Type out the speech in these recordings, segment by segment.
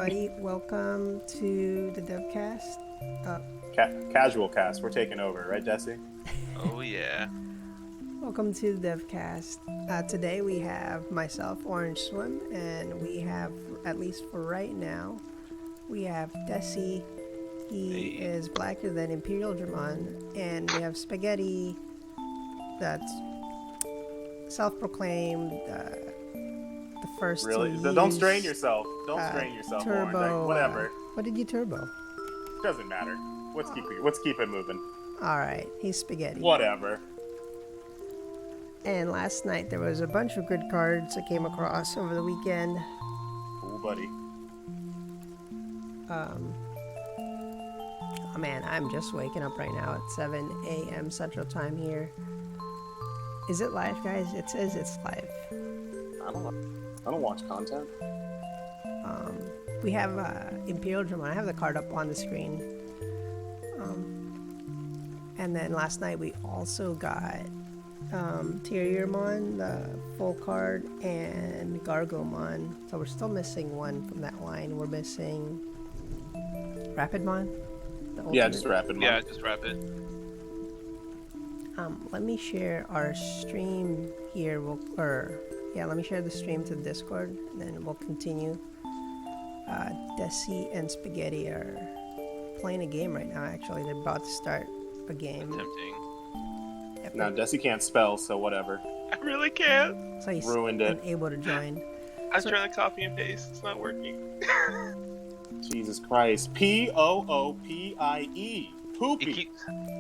everybody. Welcome to the DevCast. Casual cast. We're taking over, right, Deci? Oh yeah. Welcome to the DevCast. Today we have myself, Orangeswim, and we have, at least for right now, we have Deci. He is blacker than Imperialdramon, and we have Spaghetti, that's self-proclaimed the first Really? to Don't use, strain yourself. Don't strain yourself, turbo. Orange. Like, whatever. What did you turbo? Doesn't matter. Let's keep it moving. All right, he's Spaghetti. Whatever. And last night there was a bunch of good cards I came across over the weekend. Ooh, buddy. Oh man, I'm just waking up right now at 7 a.m. Central Time here. Is it live, guys? It says it's live. I don't watch content. We have Imperialdramon. I have the card up on the screen. And then last night we also got Terriermon, the full card, and Gargomon. So we're still missing one from that line. We're missing Rapidmon. Yeah, just Rapidmon. Yeah, just Rapid. Let me share our stream here. Let me share the stream to the Discord, and then we'll continue. Deci and Spaghetti are playing a game right now, actually. They're about to start a game. Tempting. Yep. No, Deci can't spell, so whatever. I really can't. So he's Ruined it. unable to join. I was trying to copy and paste. It's not working. Jesus Christ. Poopie. Poopie.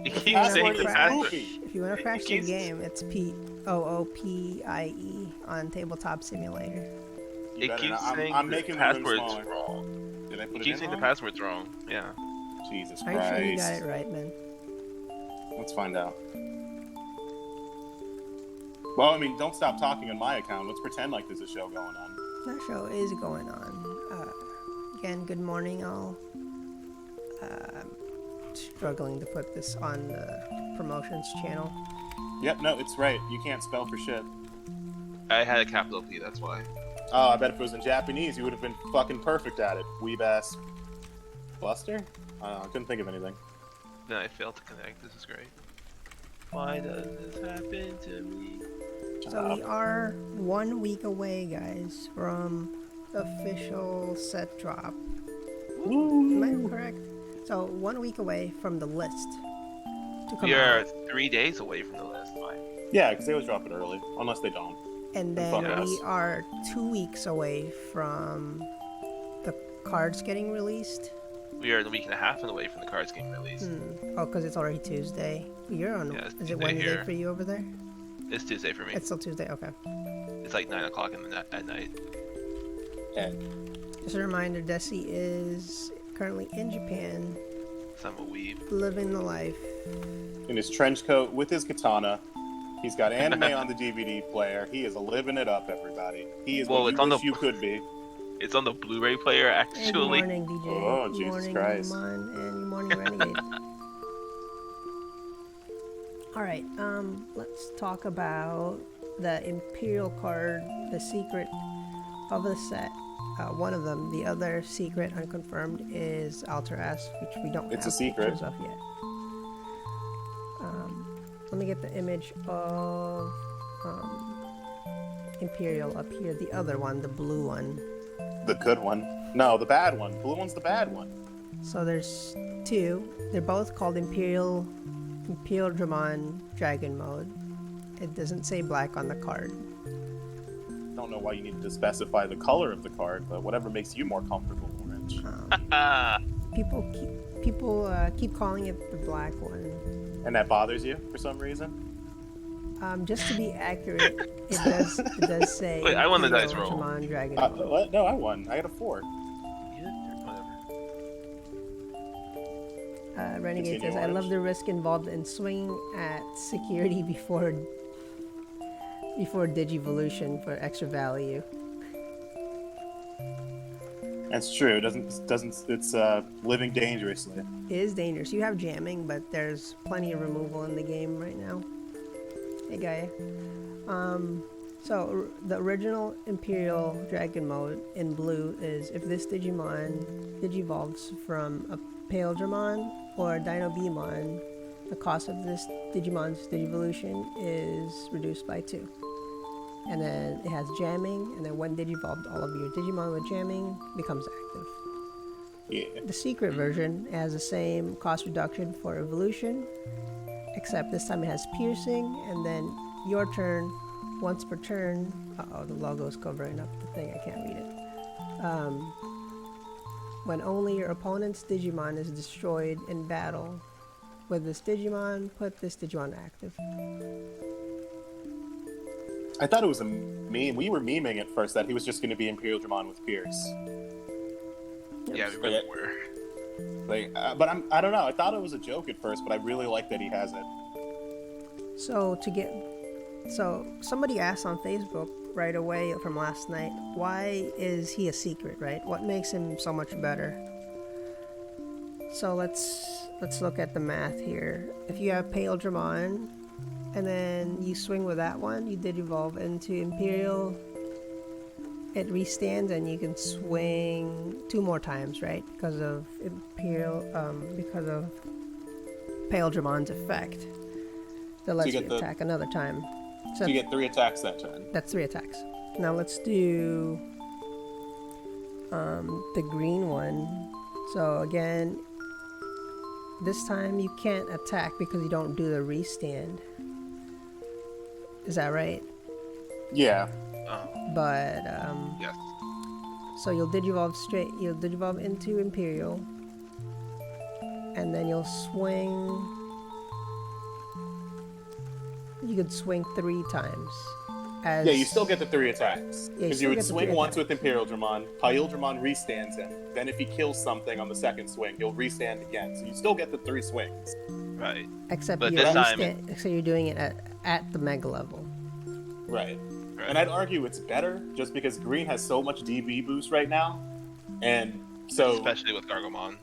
It keeps Password saying is the password. poopy. If you want to crash your game, it's Poopie on Tabletop Simulator. You It better keeps not. saying I'm the making the room password's smaller. wrong. Did I put It it keeps in saying the wrong? password's wrong. Yeah. Jesus Are you Christ. sure you got it right, man? Let's find out. Well, I mean, don't stop talking on my account. Let's pretend like there's a show going on. That show is going on. Again, good morning, all. Struggling to put this on the promotions channel. Yep, no, it's right. You can't spell for shit. I had a capital P, that's why. Oh, I bet if it was in Japanese, you would have been fucking perfect at it. Weeb ass. Buster? I couldn't think of anything. Then I failed to connect. This is great. Why does this happen to me? So we are 1 week away, guys, from the official set drop. Am I correct? So 1 week away from the list to come We are out. 3 days away from the list. Why? Yeah, because they always drop it early. Unless they don't. And then Fuck us. we are 2 weeks away from the cards getting released. We are a week and a half away from the cards getting released. Oh, because it's already Tuesday. You're on. Yeah, it's is it Tuesday Wednesday here. for you over there? It's Tuesday for me. It's still Tuesday. Okay. It's like 9 o'clock at night. Okay. Just a reminder: Deci is currently in Japan, So I'm a weeb. living the life. In his trench coat with his katana. He's got anime on the DVD player. He is living it up, everybody. He is Well, what it's you on wish the- you could be. It's on the Blu-ray player, Hey, actually. good morning, DJ. Oh, Good Jesus morning, Christ. Digimon, and good morning, Renegade. All right. Let's talk about the Imperial card, the secret of the set. One of them, the other secret unconfirmed, is Alteras, which we don't It's have a secret. pictures of yet. Let me get the image of Imperial up here. The other one, the blue one. The good one. No, the bad one. Blue one's the bad one. So there's two. They're both called Imperialdramon Dragon Mode. It doesn't say black on the card. Don't know why you needed to specify the color of the card, but whatever makes you more comfortable, Orange. People keep calling it the black one. And that bothers you for some reason? Just to be accurate, it does say. Wait, I won the dice roll. Imperialdramon Dragon Mode. What? No, I won. I got a 4. Renegade Continue, says, "I love Orange. the risk involved in swinging at security before Digivolution for extra value." That's true. It's living dangerously. It is dangerous. You have jamming, but there's plenty of removal in the game right now. Hey, Gaia. So the original Imperial Dragon mode in blue is if this Digimon digivolves from a Paildramon or a Dinobemon, the cost of this Digimon's Digivolution is reduced by 2. And then it has jamming, and then when digivolved, all of your Digimon with jamming becomes active. Yeah. The secret version has the same cost reduction for evolution, except this time it has piercing, and then your turn, once per turn. Uh-oh, the logo's covering up the thing, I can't read it. When only your opponent's Digimon is destroyed in battle with this Digimon, put this Digimon active. I thought it was a meme. We were memeing at first that he was just going to be Imperialdramon with Pierce. Yeah, we really were. But I don't know. I thought it was a joke at first, but I really like that he has it. So somebody asked on Facebook right away from last night, why is he a secret, right? What makes him so much better? So let's look at the math here. If you have Paildramon, and then you swing with that one, you did evolve into Imperial. It restands, and you can swing 2 more times, right? Because of because of Paildramon's effect. That lets you attack another time. So you get 3 attacks that turn. That's 3 attacks. Now let's do the green one. So again, this time you can't attack because you don't do the restand. Is that right? Yeah. But Yes. so you'll digivolve into Imperial, and then you'll swing. You could swing 3 times. Yeah, you still get the 3 attacks. Because you would swing once with Imperialdramon, Paildramon restands him. Then if he kills something on the second swing, he'll restand again. So you still get the 3 swings. Right. Except but you're, this time, so you're doing it at the mega level. Right. And I'd argue it's better just because Green has so much DB boost right now. And so... especially with Gargomon.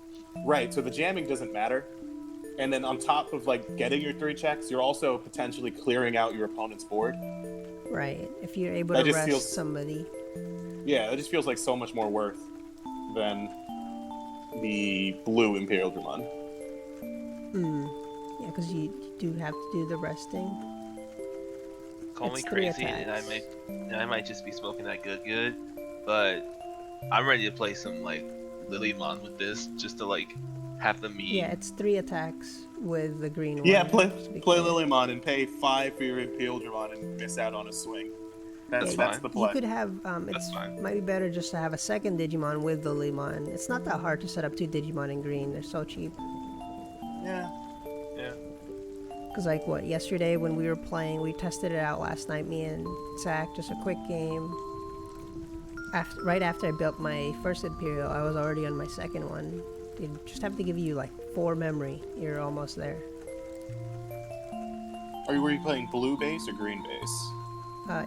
Right, so the jamming doesn't matter. And then on top of like getting your 3 checks, you're also potentially clearing out your opponent's board. Right, if you're able to rest somebody. Yeah, it just feels like so much more worth than the blue Imperialdramon. Yeah, because you do have to do the resting. Call me crazy, and I might just be smoking that good, but I'm ready to play some like Lilymon with this, just to like have the meme. Yeah, it's 3 attacks with the green one. Yeah, play Lilymon and pay 5 for your Imperialdramon and miss out on a swing. That's the play. You could have might be better just to have a second Digimon with the Lilymon. It's not that hard to set up 2 Digimon in green. They're so cheap. Yeah. Because like yesterday when we were playing, we tested it out last night, me and Zach, just a quick game. Right after I built my first Imperial, I was already on my second one. You just have to give you like 4 memory. You're almost there. Were you playing blue base or green base?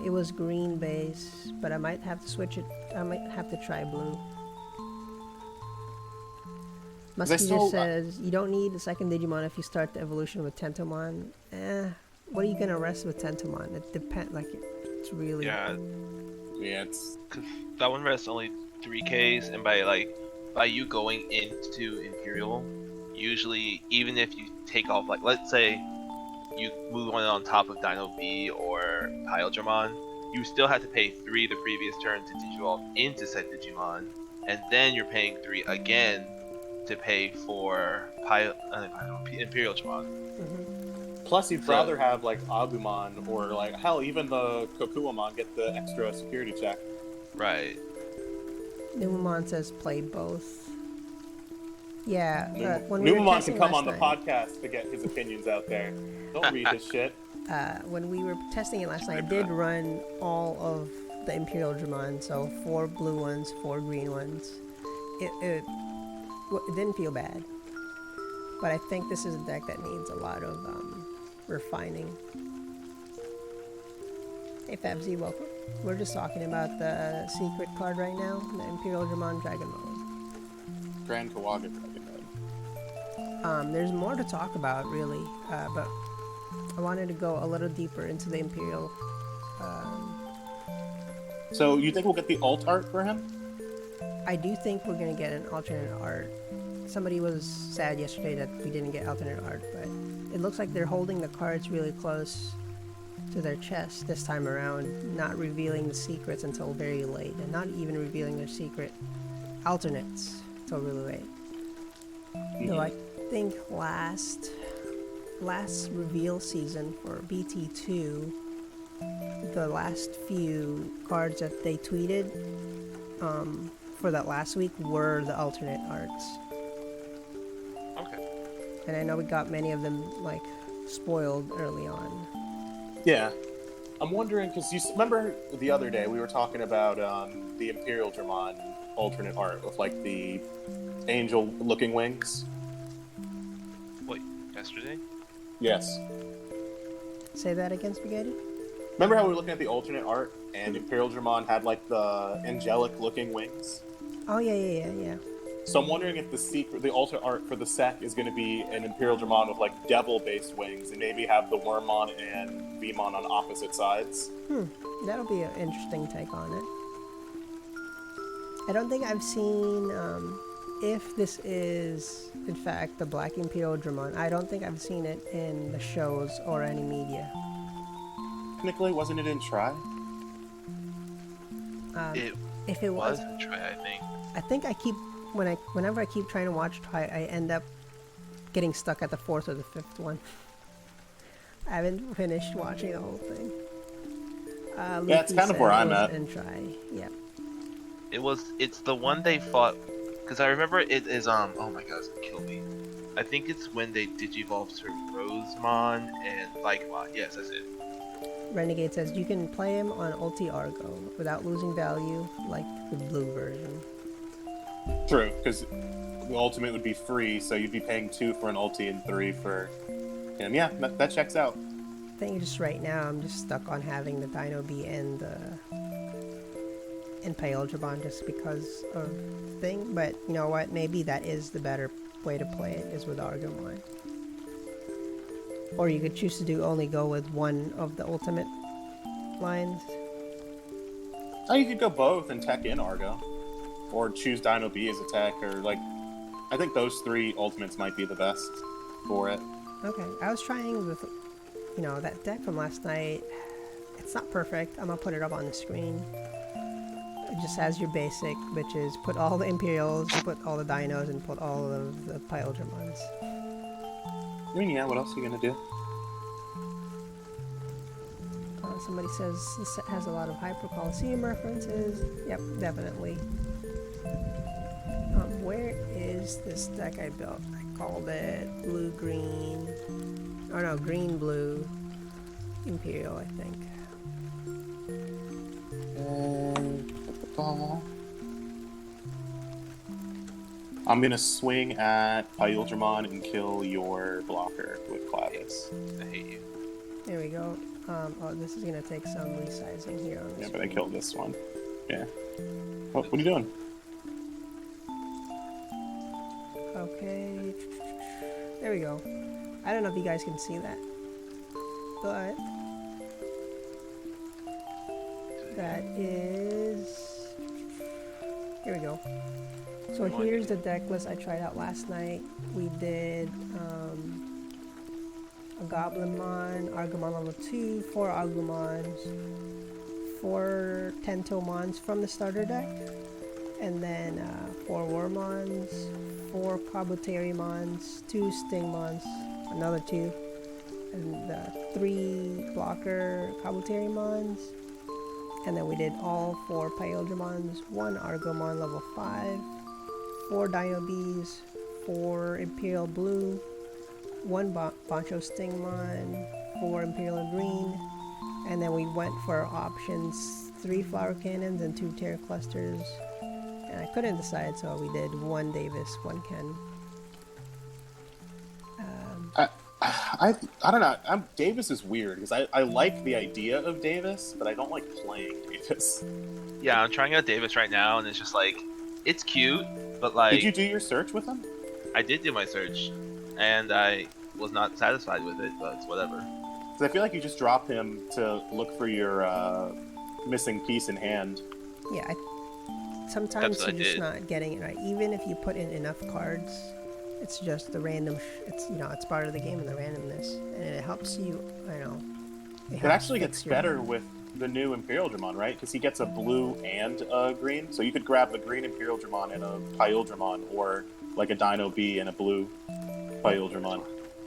It was green base, but I might have to switch it. I might have to try blue. Muskie just says, you don't need a second Digimon if you start the evolution with Tentomon. What are you gonna rest with Tentomon? It depends, like, it's really... Yeah, it's... Cause that one rests only 3Ks, and by you going into Imperial, usually, even if you take off, like, let's say you move on top of Dino B or Paildramon, you still have to pay 3 the previous turn to digivolve into said Digimon, and then you're paying 3 again to pay for Imperialdramon. Plus, you'd rather have like Agumon or like hell, even the Kokuamon get the extra security check. Right. Numamon says play both. Yeah, when Numamon can come on the podcast to get his opinions out there. Don't read his shit. When we were testing it last night, I did run all of the Imperialdramon, so 4 blue ones, 4 green ones. It didn't feel bad, but I think this is a deck that needs a lot of refining. Hey Fabzy, welcome. We're just talking about the secret card right now, the Imperialdramon Dragon Mode. Grand Kawaga Dragon Mode. There's more to talk about, really, but I wanted to go a little deeper into the Imperial So you think we'll get the alt art for him? I do think we're gonna get an alternate art. Somebody was sad yesterday that we didn't get alternate art, but it looks like they're holding the cards really close to their chest this time around, not revealing the secrets until very late, and not even revealing their secret alternates until really late. Though I think last reveal season for BT2, the last few cards that they tweeted for that last week were the alternate arts. Okay. And I know we got many of them like spoiled early on. Yeah. I'm wondering, because you remember the other day we were talking about the Imperialdramon alternate art with like the angel-looking wings? Wait, yesterday? Yes. Say that again, Spaghetti? Remember how we were looking at the alternate art and Imperialdramon had like the angelic-looking wings? Oh yeah. So I'm wondering if the alternate art for the set is going to be an Imperialdramon with like devil-based wings, and maybe have the Wormmon and Vmon on opposite sides. That'll be an interesting take on it. I don't think I've seen if this is in fact the Black Imperialdramon. I don't think I've seen it in the shows or any media. Technically, wasn't it in Try? If it was, Try, I think. I think I keep whenever I keep trying to watch Try, I end up getting stuck at the 4th or the 5th one. I haven't finished watching the whole thing. Yeah, it's kind of where I'm at. And Try, yeah. It's the one they fought, because I remember it is oh my god, it's gonna kill me. I think it's when they digivolved to Rosemon and Lycomon. Yes, that's it. Renegade says you can play him on Ulti Argo without losing value like the blue version. True, because the ultimate would be free, so you'd be paying 2 for an ulti and 3 for him. Yeah, that checks out. I think just right now I'm just stuck on having the Dino B and the Imperialdramon just because of the thing. But you know what? Maybe that is the better way to play it, is with Argomon. Or you could choose to only go with one of the ultimate lines. Oh, you could go both and tech in Argo. Or choose Dino B as a tech, or like... I think those 3 ultimates might be the best for it. Okay, I was trying with, that deck from last night. It's not perfect. I'm gonna put it up on the screen. It just has your basic, which is put all the Imperials, put all the Dinos, and put all of the Imperialdramons. I mean, yeah, what else are you gonna do? Somebody says this set has a lot of Hyper Coliseum references. Yep, definitely. Where is this deck I built? I called it Blue-Green. Oh no, Green-Blue Imperial, I think. I'm gonna swing at Imperialdramon and kill your blocker with Clavis. I hate you. There we go. Oh, this is gonna take some resizing here on this. Yeah, but I killed this one. Yeah. What are you doing? Okay. There we go. I don't know if you guys can see that, but that is... Here we go. So here's the deck list I tried out last night. We did a Goblinmon, Argomon level 2, 4 Agumons, 4 Tentomons from the starter deck, and then 4 Wormmons, 4 Kabuterimons, 2 Stingmons, another 2, and 3 blocker Kabuterimons. And then we did all 4 Imperialdramons, 1 Argomon level 5, 4 Dino Bs, 4 Imperial Blue, 1 Boncho Stingmon, 4 Imperial Green, and then we went for options 3 Flower Cannons and 2 Terror Clusters. And I couldn't decide, so we did 1 Davis, 1 Ken. I don't know. Davis is weird because I like the idea of Davis, but I don't like playing Davis. Yeah, I'm trying out Davis right now, and it's just like, it's cute, but like... Did you do your search with him? I did do my search, and I was not satisfied with it, but it's whatever. Because I feel like you just drop him to look for your missing piece in hand. Yeah, sometimes That's what you're I just did. not getting it right. Even if you put in enough cards, it's just the random. It's it's part of the game and the randomness, and it helps you. I know. It It helps actually fix gets your better hand. with the new Imperialdramon, right? Because he gets a blue and a green. So you could grab the green Imperialdramon and a Pyldramon, or like a Dino B and a blue Pyldramon.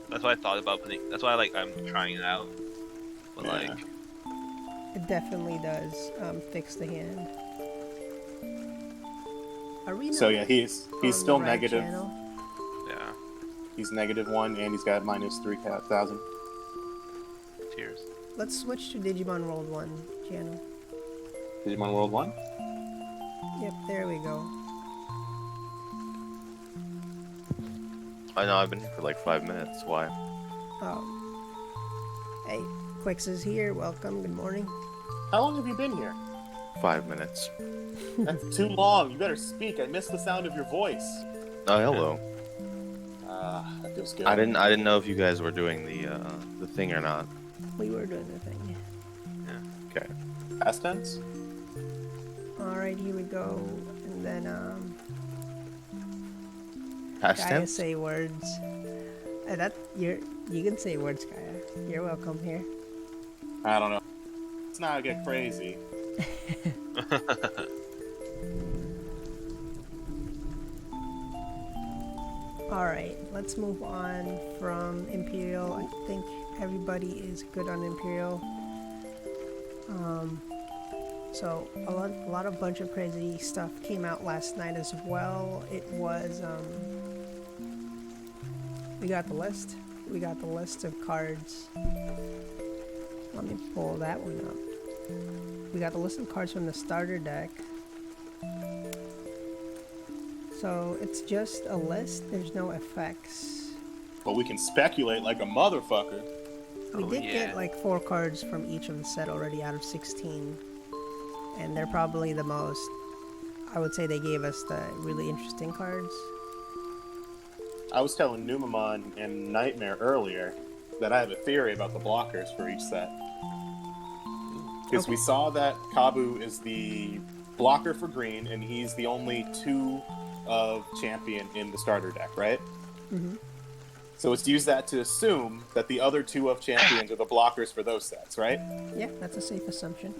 That's why I thought about putting. That's why I'm trying it out. But Yeah. like, It definitely does fix the hand. Are we So not yeah, he's on still the right negative. channel? yeah, He's -1, and he's got -3,000. tears. Let's switch to Digimon World 1 channel. Digimon World 1? Yep, there we go. I know, I've been here for like 5 minutes. Why? Oh. Hey, Quix is here. Welcome. Good morning. How long have you been here? 5 minutes. That's too long. You better speak. I missed the sound of your voice. Oh, hello. That feels good. I didn't know if you guys were doing the thing or not. We were doing the thing. Okay. Past tense? Alright, here we go. And then, Past Kaya tense? say words. You can say words, Kaya. You're welcome here. I don't know. Let's not get crazy. Alright, let's move on from Imperial. I think everybody is good on Imperial. So a lot of bunch of crazy stuff came out last night as well. It was we got the list. We got the list of cards. Let me pull that one up. We got the list of cards from the starter deck. So it's just a list, there's no effects. But we can speculate like a motherfucker. We Oh, did yeah. get like 4 cards from each of the set already out of 16. And they're probably the most, I would say they gave us the really interesting cards. I was telling Numamon and Nightmare earlier that I have a theory about the blockers for each set. Because we saw that Kabu is the blocker for green, and he's the only 2 of champion in the starter deck, right? Mm-hmm. So let's use that to assume that the other 2 of champions are the blockers for those sets, right? Yeah, that's a safe assumption.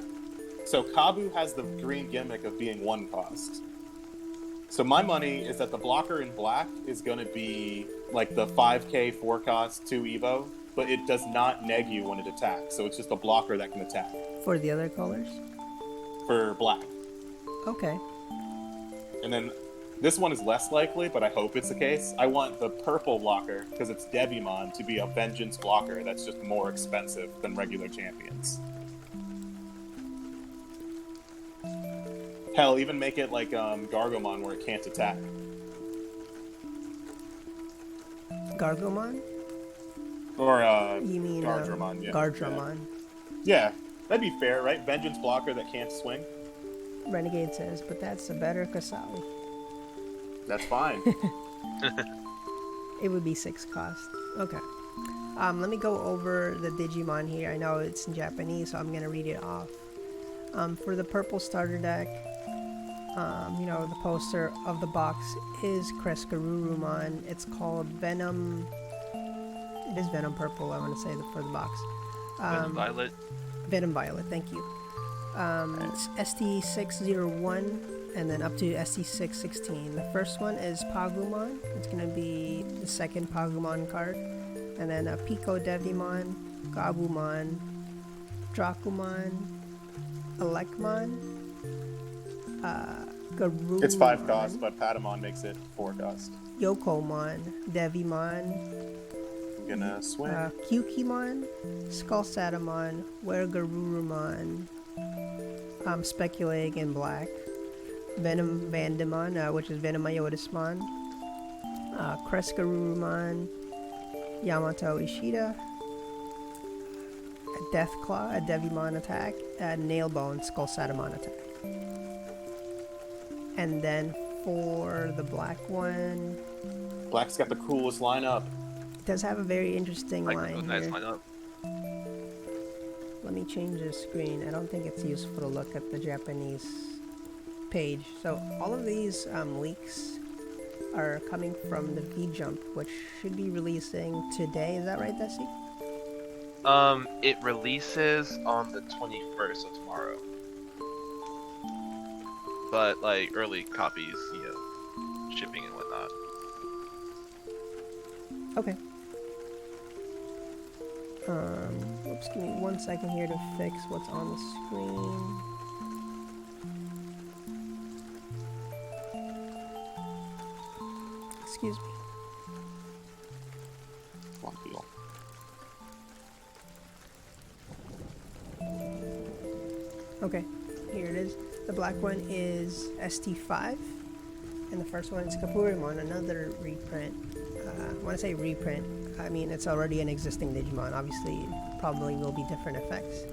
So Kabu has the green gimmick of being 1 cost. So my money is that the blocker in black is going to be like the 5k 4 cost 2 Evo, but it does not neg you when it attacks. So it's just a blocker that can attack For the other colors? for black. Okay. And then this one is less likely, but I hope it's the case. I want the purple blocker, because it's Devimon, to be a vengeance blocker that's just more expensive than regular champions. Hell, even make it like Gargomon where it can't attack. Gargomon? Or You mean Gardramon, yeah. Gardramon. Yeah, that'd be fair, right? Vengeance blocker that can't swing. Renegade says, but that's a better Kasali. That's fine. It would be 6 cost. Okay. Let me go over the Digimon here. I know it's in Japanese, so I'm gonna read it off. For the purple starter deck, the poster of the box is Crescarurumon. It's called Venom. It is Venom Purple, I want to say, for the box. Violet. Venom Violet, thank you. It's ST601 and then up to ST616. The first one is Pagumon. It's going to be the second Pagumon card. And then Pico Devimon, Gabumon, Dracumon, Elecmon, Garurumon. It's 5 cost, but Patamon makes it 4 cost. Yokomon, Devimon, I'm gonna swing. Kyukimon, Skullsatamon, Wergarurumon, Speculating in Black, Venom Vandemon, which is Venomiotismon, Crescarurumon, Yamato Ishida, a Deathclaw, a Devimon attack, a Nailbone, Skullsatamon attack. And then for the black one, Black's got the coolest lineup. it does have a very interesting Like line a nice here. lineup. let me change the screen. I don't think it's useful to look at the Japanese page. So all of these leaks are coming from the V-Jump, which should be releasing today. Is that right, Deci? It releases on the 21st, so tomorrow. But like early copies, shipping and whatnot. Okay. Oops, give me 1 second here to fix what's on the screen. Excuse me. One deal. Okay, here it is. The black one is ST5, and the first one is Kapurimon, another reprint. When I say reprint, I mean it's already an existing Digimon. Obviously, it probably will be different effects.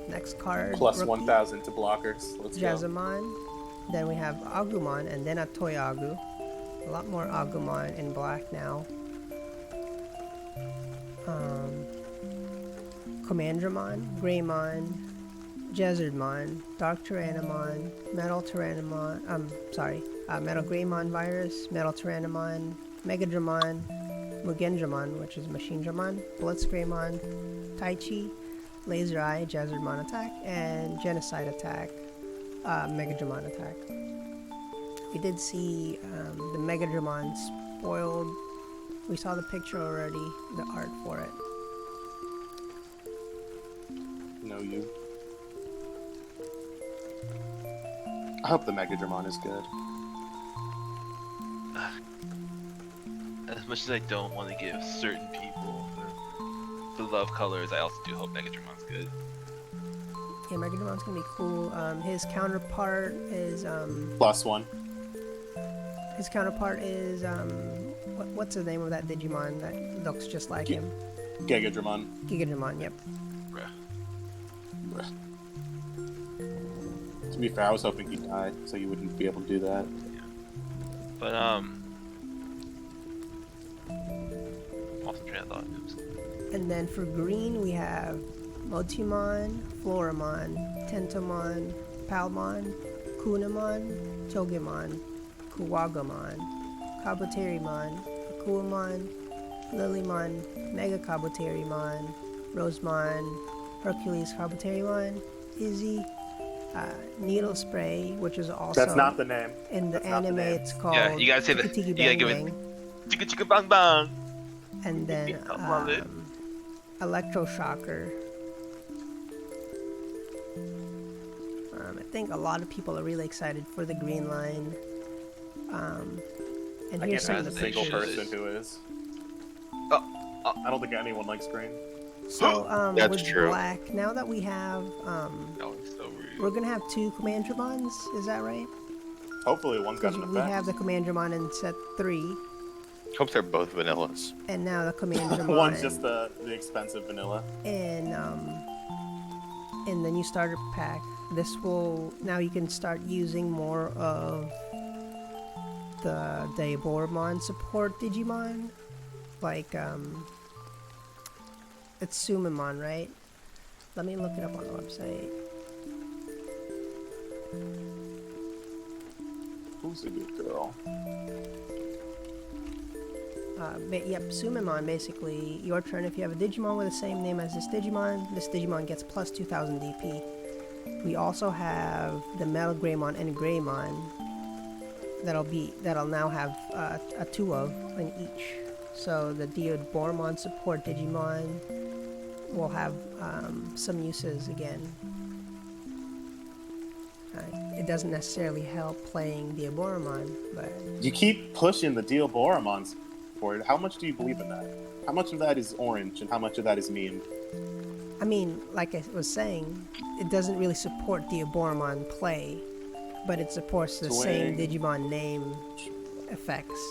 Next card, Plus Rookie, 1,000 to blockers. Let's go. Jazamon. Then we have Agumon, and then a Toy Agu. A lot more Agumon in black now. Commandramon, Greymon, Jazzardmon, Dark Tyrannomon, Metal Tyrannomon, Metal Greymon Virus, Metal Tyrannomon, Megadramon, Mugendramon, which is Machine Dramon, Blitzgreymon, Taichi, Laser Eye, Jazzardmon Attack, and Genocide Attack, Megadramon Attack. We did see the Megadramon spoiled. We saw the picture already, the art for it. No, you. I hope the Megadramon is good. As much as I don't want to give certain people the love colors, I also do hope Megadramon's good. Yeah, Megadramon's gonna be cool. His counterpart is Plus 1. His counterpart is what's the name of that Digimon that looks just like him? Gigadramon. Gigadramon, yep. Bruh. To be fair, I was hoping he died, so you wouldn't be able to do that. But lost the train of thought. Oops. And then for green we have Motimon, Floramon, Tentomon, Palmon, Kunamon, Togemon, Kuwagamon, Kabuterimon, Akuamon, Lilymon, Mega Kabuterimon, Rosemon, Hercules Kabuterimon, Izzy, Needle Spray, which is also That's not the name. in the That's not the anime. name. It's called Yeah, you gotta say that. Tiki You gotta Bang give Bang. it. Chicka chicka bang bang. And then I love it. Electroshocker. I think a lot of people are really excited for the green line. And I here's can't some find of a the single pictures. person who is. Oh, I don't think anyone likes green. So That's with true. black, now that we have, that was so rude. we're gonna have 2 Commandramons. Is that right? Hopefully one's got Because an we effect. have the Commandramon in set 3, Hope they're both vanillas. and now the Commandramon One's just the expensive vanilla. in the new starter pack. This will now you can start using more of the Leopardmon support Digimon, like it's Sumimon, right? Let me look it up on the website. Who's a good girl? Yep, Sumimon, basically, your turn. If you have a Digimon with the same name as this Digimon gets plus 2000 DP. We also have the Metal Greymon and Greymon that'll now have a 2 of in each. So the Leopardmon support Digimon will have some uses again. It doesn't necessarily help playing Leopardmon, but You keep pushing the Leopardmons for it. How much do you believe in that? How much of that is orange and how much of that is meme? I mean, like I was saying, it doesn't really support Leopardmon play, but it supports the same Swing. Digimon name effects,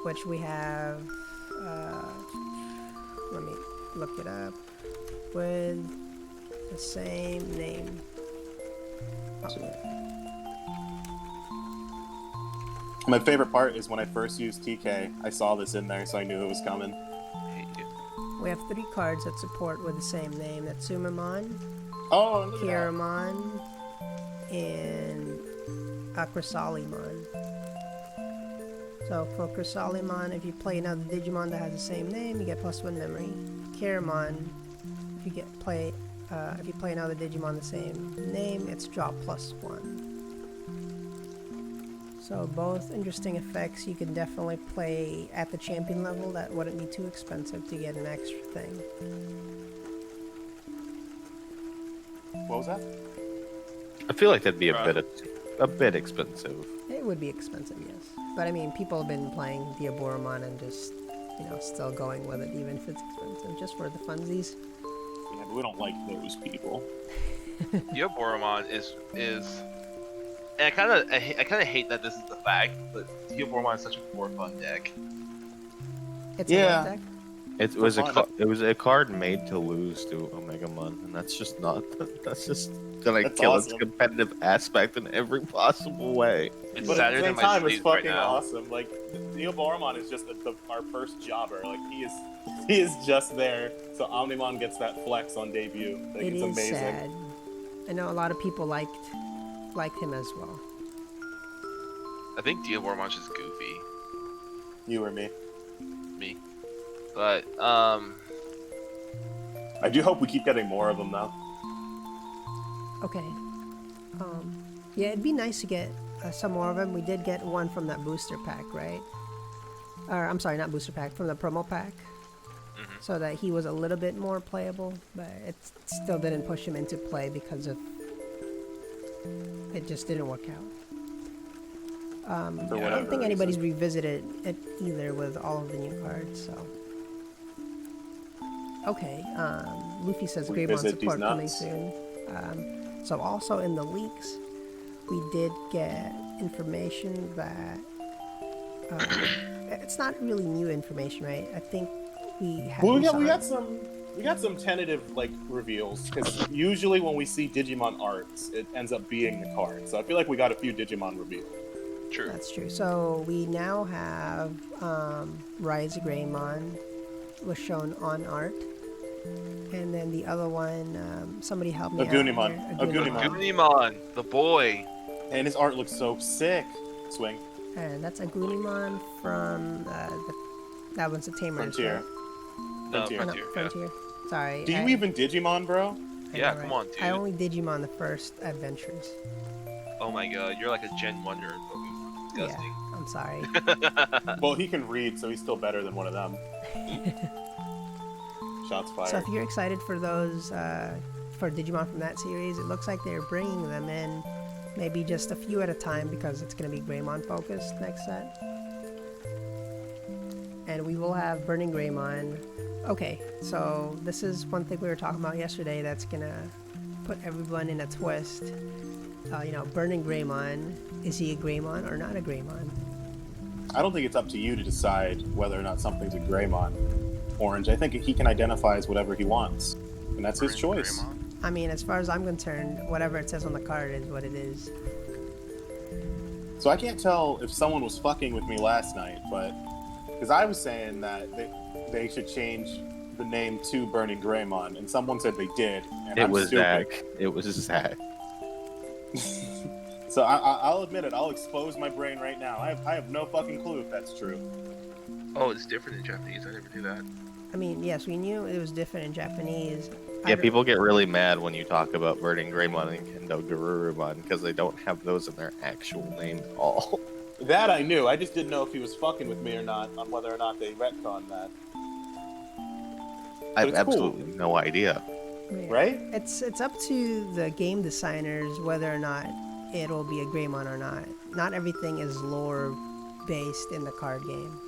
which we have. Let me look it up with the same name. My favorite part is when I first used TK, I saw this in there, so I knew it was coming. I hate you. We have 3 cards that support with the same name. That's Sumamon, Oh, look at that. Kiramon, and Chrysalimon. So for Chrysalimon, if you play another Digimon that has the same name, you get +1 memory. Kiramon, if you play another Digimon the same name, it's drop +1. So both interesting effects. You can definitely play at the champion level. That wouldn't be too expensive to get an extra thing. What was that? I feel like that'd be a bit expensive. It would be expensive, yes. But I mean, people have been playing Diaboromon and just, still going with it, even if it's expensive, just for the funsies. Yeah, but we don't like those people. Leopardmon is, and I kind of hate that this is the fact, but Leopardmon is such a more fun deck. It's Yeah. a what deck? It was a card made to lose to Omegamon, and that's just gonna That's kill awesome. its competitive aspect in every possible way. It's But at sadder the than same my time, it's sleeves right fucking now. awesome. Like, Leopardmon is just our first jobber. Like, he is just there, so Omnimon gets that flex on debut. Like, It it's is amazing. sad. I know a lot of people liked him as well. I think Leopardmon's just goofy. You or me. Me. But, I do hope we keep getting more of them, though. Okay. Yeah, it'd be nice to get some more of them. We did get one from that booster pack, right? Or, I'm sorry, not booster pack, from the promo pack. So that he was a little bit more playable, but it still didn't push him into play because of... It just didn't work out. For I don't whatever think anybody's reason. revisited it either with all of the new cards, so... Okay, Luffy says Greymon Revisit these support coming nuts. soon. So also in the leaks, we did get information that... it's not really new information, right? I think we have... Well, we got some tentative reveals, because usually when we see Digimon arts, it ends up being the card. So I feel like we got a few Digimon reveals. true. That's true. So we now have Rise of Greymon was shown on art. And then the other one, somebody help me Agumon. out here. Agumon. Agumon, the boy. And his art looks so sick. Swing. And that's Agumon from that one's a Tamer. Frontier. No, Frontier. Oh, no, Frontier. Frontier. Sorry. Do you even Digimon, bro? I Yeah, know, come right? on, dude. I only Digimon the first adventures. Oh my god, you're like a Gen Wonder in Pokemon. Disgusting. Yeah, I'm sorry. Well, he can read, so he's still better than one of them. Shots fired. So if you're excited for those, for Digimon from that series, it looks like they're bringing them in, maybe just a few at a time because it's going to be Greymon focused next set. And we will have Burning Greymon. Okay, so this is one thing we were talking about yesterday that's going to put everyone in a twist. Burning Greymon, is he a Greymon or not a Greymon? I don't think it's up to you to decide whether or not something's a Greymon. Orange, I think he can identify as whatever he wants, and that's his choice. Greymon. I mean, as far as I'm concerned, whatever it says on the card is what it is. So I can't tell if someone was fucking with me last night, but because I was saying that they should change the name to Burning Greymon, and someone said they did. And It I'm was stupid. Zach. It was Zach. So I'll admit it. I'll expose my brain right now. I have no fucking clue if that's true. Oh, it's different in Japanese. I never knew that. I mean, yes, we knew it was different in Japanese. Yeah, people get really mad when you talk about Burning Greymon and Kendo Garurumon because they don't have those in their actual name at all. That I knew. I just didn't know if he was fucking with me or not on whether or not they retconned that. I have it's cool. absolutely no idea. Yeah. Right? It's up to the game designers whether or not it'll be a Greymon or not. Not everything is lore based in the card game.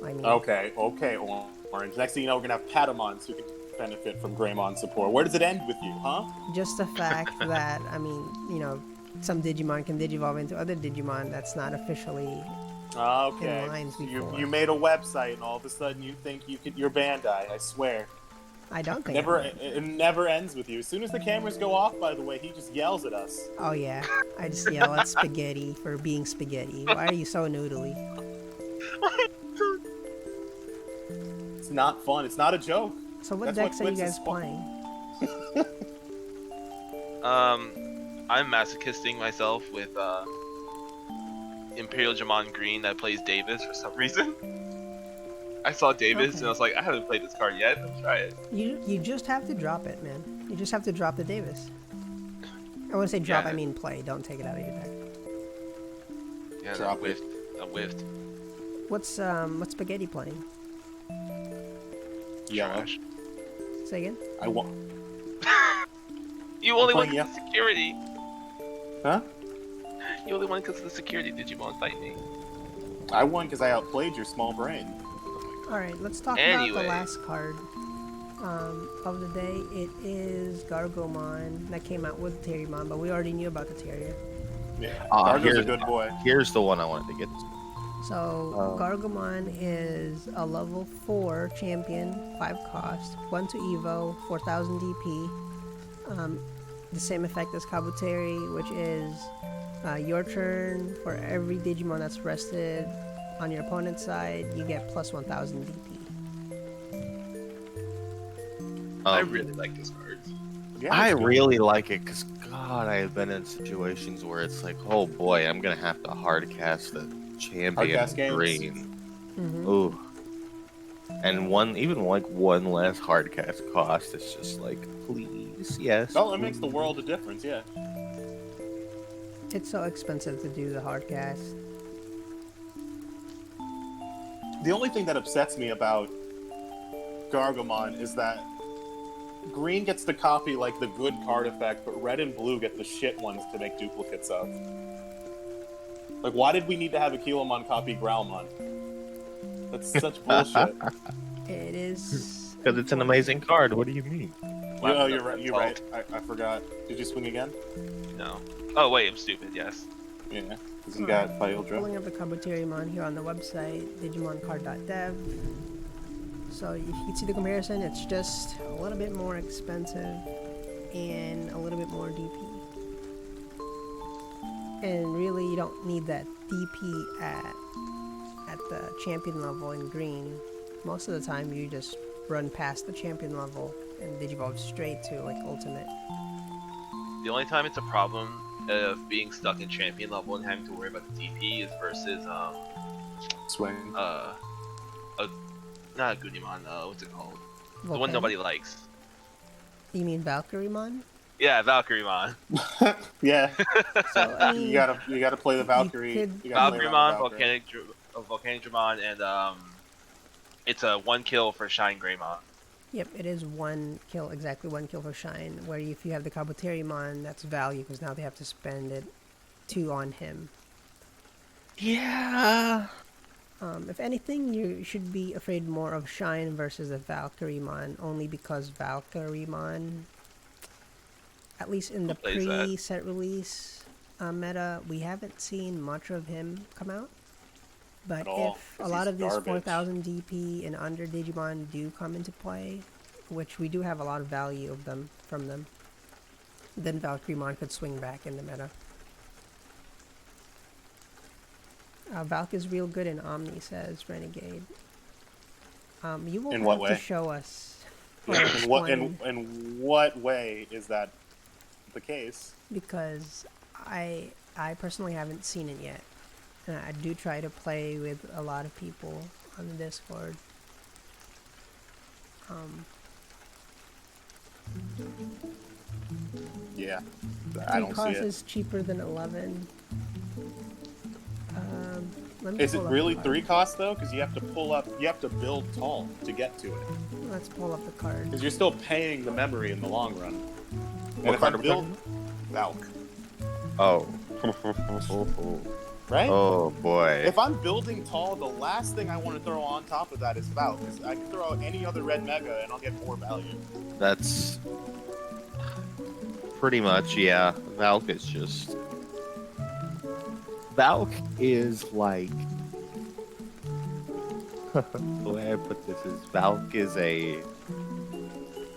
I mean, Okay, Orange. Next thing you know, we're gonna have Patamons who can benefit from Greymon support. Where does it end with you, huh? just the fact that, I mean, some Digimon can digivolve into other Digimon that's not officially... Okay. In lines before. You made a website and all of a sudden you think you're Bandai, I swear. I don't think... It never ends with you. As soon as the cameras go off, by the way, he just yells at us. Oh yeah, I just yell at Spaghetti for being Spaghetti. Why are you so noodly? It's not fun. It's not a joke. So what That's decks what are you Quits guys is playing? I'm masochisting myself with Imperialdramon Green that plays Davis for some reason. I saw Davis and I was like, I haven't played this card yet. Let's try it. You just have to drop it, man. You just have to drop the Davis. I want to say drop, Yeah. I mean play. Don't take it out of your deck. Yeah, Drop I it. whiffed. What's Spaghetti playing? Yellow. Trash. Say again? I want. You only won playing because of the security. Huh? You only won because of the security. Digimon fight me. I won because I outplayed your small brain. Alright, let's talk about Anyway. the last card of the day. It is Gargomon that came out with Terriermon, but we already knew about the Terrier. Yeah. Ah, Gargo's a good boy. Here's the one I wanted to get to. So Gargomon is a level 4 champion, 5 cost, 1 to Evo, 4000 DP. The same effect as Kabuteri, which is your turn. For every Digimon that's rested on your opponent's side, you get plus 1000 DP. I really like this card. Yeah, I it's good. really like it because God, I have been in situations where it's like, oh boy, I'm gonna have to hard cast the champion Hardcast games. green. Mm-hmm. Ooh. And even one less hard cast cost, it's just like, please, yes. Oh, it makes the world a difference, yeah. It's so expensive to do the hard cast. The only thing that upsets me about Gargomon is that green gets to copy like the good card effect, but red and blue get the shit ones to make duplicates of. Like, why did we need to have a Kilomon copy Growlmon? That's such bullshit. It is... Because it's an amazing card. What do you mean? Oh, you're right. You're right. I forgot. Did you swing again? No. Oh wait, I'm stupid. Yes. Yeah, because you got Pyoldra. Pulling up the Kabuterimon here on the website, DigimonCard.dev. So if you can see the comparison, it's just a little bit more expensive and a little bit more DP. And really, you don't need that DP at the champion level in green. Most of the time, you just run past the champion level and Digivolve straight to like ultimate. The only time it's a problem of being stuck in champion level and having to worry about the DP is versus Swing. not a Goodimon, what's it called? The one Volcanic? nobody likes. You mean Valkyriermon? Yeah, Valkyrymon. Yeah, So I mean, you gotta play the Valkyrie. could- You gotta play around with Valkyrymon, Valkyrie. Volcanidramon, and it's a 1 kill for Shine Greymon. Yep, it is 1 kill, exactly 1 kill for Shine, where if you have the Kabuterimon, that's value, because now they have to spend it 2 on him. Yeah. If anything, you should be afraid more of Shine versus the Valkyrymon, only because Valkyrymon, at least in the Who plays that? pre-set release meta, we haven't seen much of him come out. But At all, if a 'cause lot he's of these garbage. 4000 DP and under Digimon do come into play, which we do have a lot of value of them from them, then Valkyrymon could swing back in the meta. Valk is real good in Omni, says Renegade. You will In have what to way? show us. or In what explain, in what way is that the case? because I personally haven't seen it yet. And I do try to play with a lot of people on the Discord. Yeah, 3 I don't see cost it. is cheaper than 11. Let me Is it pull up really the 3 card. costs though? Because you have to build tall to get to it. Let's pull up the card. Because you're still paying the memory in the long run. And What if card I are we build talking Valk, Oh. right? Oh boy. If I'm building tall, the last thing I want to throw on top of that is Valk. Because I can throw out any other red mega and I'll get more value. That's pretty much, yeah. Valk is just. Valk is like. The way I put this is Valk is a.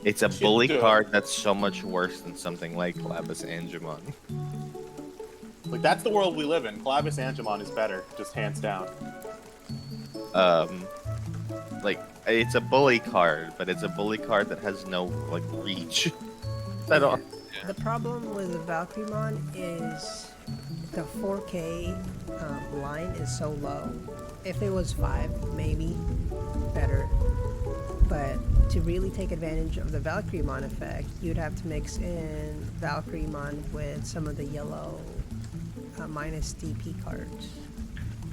It's a Shit, bully dude. card that's so much worse than something like Labus Angemon. Like, that's the world we live in. Clavis Angemon is better, just hands down. like it's a bully card, but it's a bully card that has no like reach. I don't. The problem with the Valkyremon is the 4K line is so low. If it was 5, maybe better. But to really take advantage of the Valkyremon effect, you'd have to mix in Valkyremon with some of the yellow minus DP cards.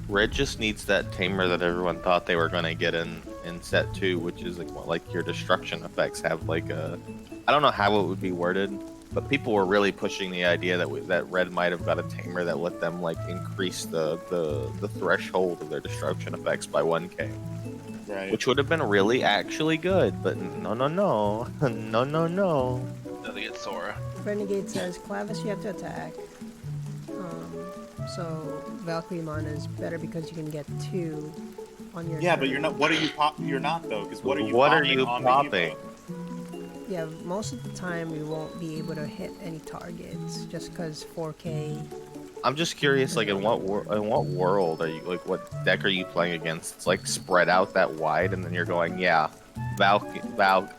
Red just needs that tamer that everyone thought they were gonna get in set 2, which is like your destruction effects have like a. I don't know how it would be worded, but people were really pushing the idea that Red might have got a tamer that let them like increase the threshold of their destruction effects by 1k. Right. Which would have been really actually good, but no. No. Nothing gets Sora. Renegade says, Clavis, you have to attack. So Valkyremon is better because you can get 2 on your Yeah, turn. but you're not. What are you pop? You're not though, because what are you? What are popping you on popping? The Evo? Yeah, most of the time we won't be able to hit any targets just because 4K. I'm just curious, like in what world are you like? What deck are you playing against? It's like spread out that wide, and then you're going, yeah, Val,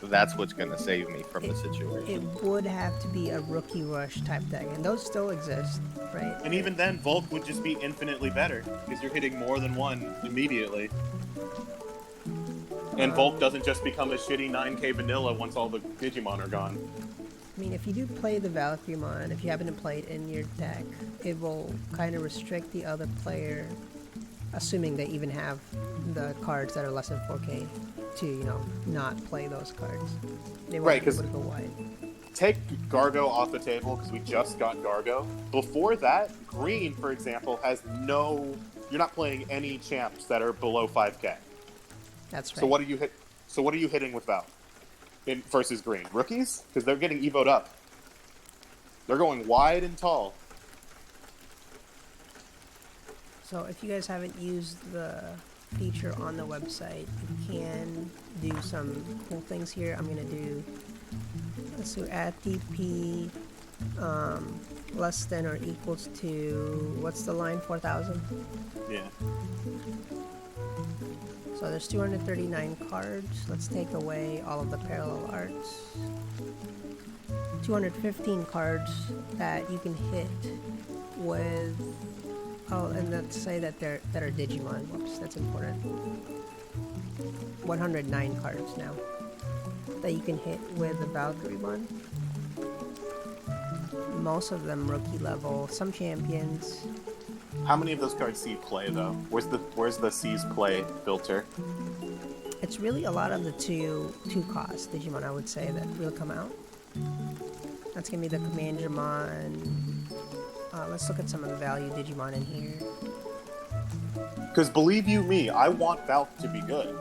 that's what's gonna save me from the It situation. would have to be a rookie rush type deck, and those still exist, right? And even then, Volk would just be infinitely better because you're hitting more than one immediately. And Volk doesn't just become a shitty 9k vanilla once all the Digimon are gone. I mean, if you do play the Valkyremon, if you happen to play it in your deck, it will kind of restrict the other player, assuming they even have the cards that are less than 4K, to, you know, not play those cards. They won't Right, be 'cause- able to go wide. Take Gargo off the table because we just got Gargo. Before that, Green, for example, has no. You're not playing any champs that are below 5k. That's right. So what are you hit? So what are you hitting with Val? In versus Green rookies because they're getting evoed up. They're going wide and tall. So if you guys haven't used the feature on the website, you can do some cool things here. I'm gonna do. Let's do at DP less than or equals to, what's the line, 4,000? Yeah. So there's 239 cards. Let's take away all of the parallel arts. 215 cards that you can hit with. Oh, and let's say that are Digimon. Whoops, that's important. 109 cards now that you can hit with the Valkyremon. Most of them rookie level. Some champions. How many of those cards see play though? Where's the sees play filter? It's really a lot of the two cost Digimon, I would say, that will come out. That's gonna be the Commandramon. Let's look at some of the value Digimon in here. Because believe you me, I want Valk to be good.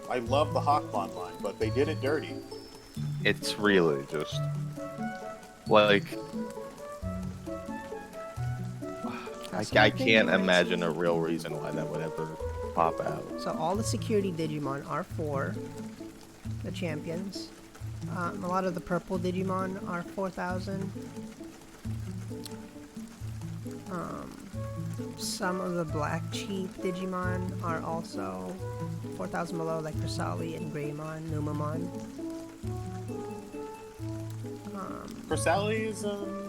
I love the Hawkmon line, but they did it dirty. It's really just like I can't imagine a real reason why that would ever pop out. So all the security Digimon are for the champions. A lot of the purple Digimon are 4,000. Some of the black cheap Digimon are also 4,000 below, like Cresali and Greymon, Numamon. Cresali is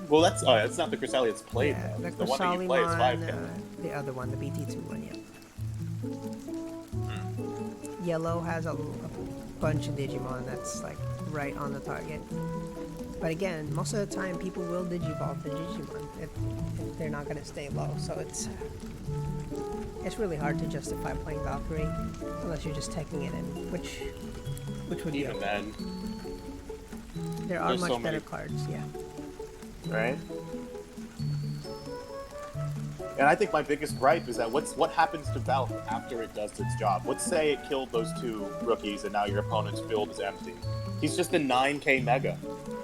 well, that's not the Cresali that's played. Yeah, though. the The one that you play is 5k. Cressalimon, the other one, the BT2 one, yeah. Yellow has a bunch of Digimon that's like right on the target. But again, most of the time people will digivolve the Digimon if they're not going to stay low. So it's really hard to justify playing Valkyrie unless you're just taking it in, which would be Even okay. then, There are there's much so better many. cards, yeah. right? And I think my biggest gripe is that what happens to Valk after it does its job? Let's say it killed those 2 rookies and now your opponent's field is empty. He's just a 9k mega.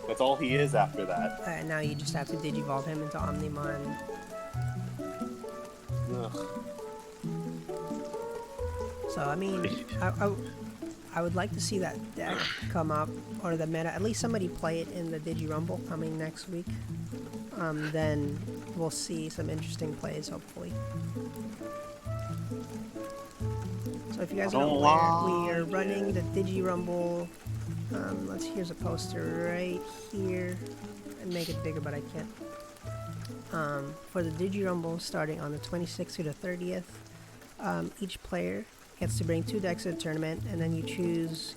That's all he is after that. And now you just have to digivolve him into Omnimon. Ugh. So I mean, I would like to see that deck come up, or the meta. At least somebody play it in the Digi-Rumble coming next week. Then we'll see some interesting plays, hopefully. So if you guys are not aware, we are running the DigiRumble. Here's a poster right here. I'd make it bigger, but I can't. For the DigiRumble starting on the 26th to the 30th, each player gets to bring 2 decks to the tournament, and then you choose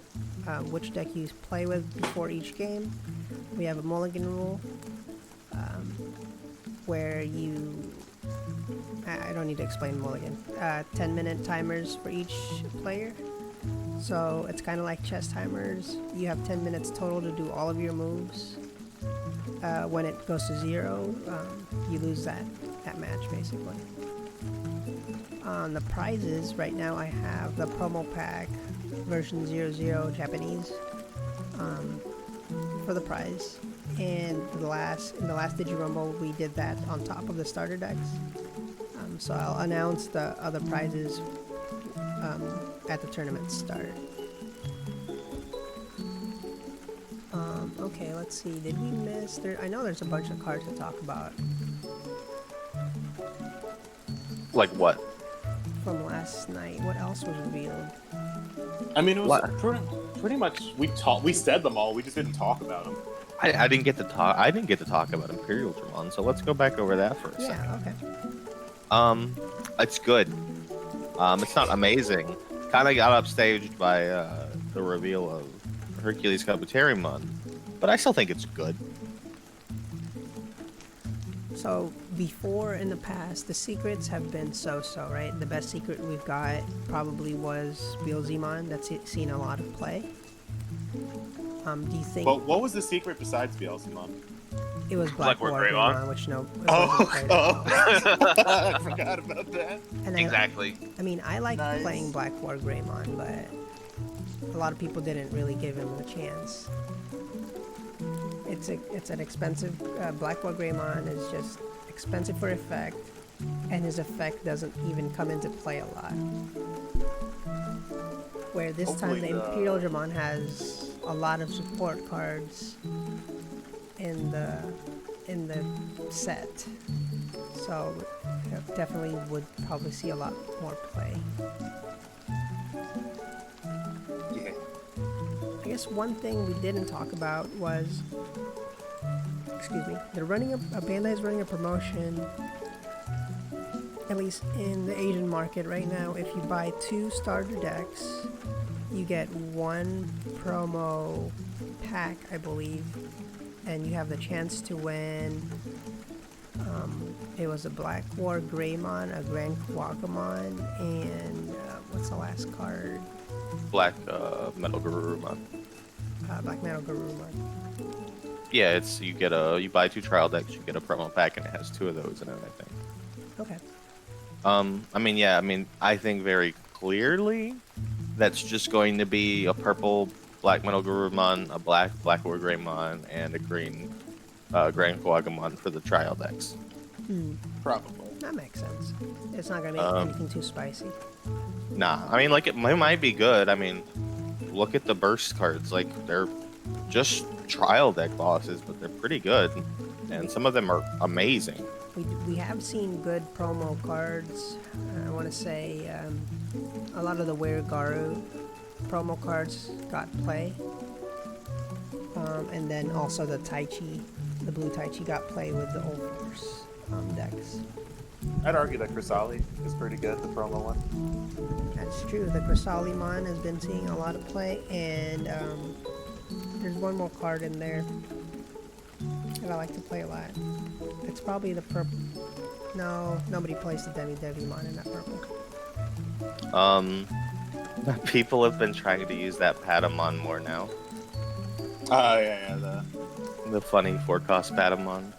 which deck you play with before each game. We have a mulligan rule, where I don't need to explain mulligan. 10-minute timers for each player. So it's kind of like chess timers. You have 10 minutes total to do all of your moves. When it goes to 0, you lose that match, basically. On the prizes, right now I have the promo pack version 00 Japanese for the prize. And in the last DigiRumble, we did that on top of the starter decks. So I'll announce the other prizes at the tournament start. Okay, let's see. Did we miss? I know there's a bunch of cards to talk about. Like what? From last night. What else was revealed? I mean, it was pretty much we said them all. We just didn't talk about them. I didn't get to talk. I didn't get to talk about Imperialdramon, so let's go back over that for a second. Okay. It's good. It's not amazing. Kind of got upstaged by the reveal of Hercules Kabuterimon, but I still think it's good. So before, in the past, the secrets have been so-so, right? The best secret we've got probably was Beelzemon. That's seen a lot of play. Do you think? But what was the secret besides Beelzemon? It was Blackboard Greymon, which I forgot about that. And Exactly. I mean, I like playing Blackboard Greymon, but a lot of people didn't really give him a chance. It's an expensive. Blackboard Greymon is just expensive for effect, and his effect doesn't even come into play a lot. Where this time the Imperialdramon has a lot of support cards in the set, so definitely would probably see a lot more play. Yeah. I guess one thing we didn't talk about was, they're running Bandai's running a promotion, at least in the Asian market right now. If you buy 2 starter decks, you get 1 promo pack, I believe, and you have the chance to win. It was a Black War Greymon, a Grand Quagamon, and what's the last card? Black Metal Garurumon. Black Metal Garurumon. Yeah, you buy 2 trial decks, you get a promo pack, and it has 2 of those in it, I think. Okay. I think very clearly that's just going to be a purple Black Metal Garurumon, a Black War Greymon, and a green Grand Quagamon for the trial decks. Probably. That makes sense. It's not gonna make anything too spicy. Nah, it might be good. Look at the burst cards. They're just trial deck bosses, but they're pretty good, and some of them are amazing. We have seen good promo cards. I want to say a lot of the Weregaru promo cards got play, and then also the Taichi, the blue Taichi got play with the Old Force decks. I'd argue that Chrysali is pretty good, the promo one. That's true. The Chrysalimon has been seeing a lot of play, and there's one more card in there that I like to play a lot. It's probably the purple. No, nobody plays the Devimon in that purple. People have been trying to use that Patamon more now. Yeah, The funny 4-cost Patamon.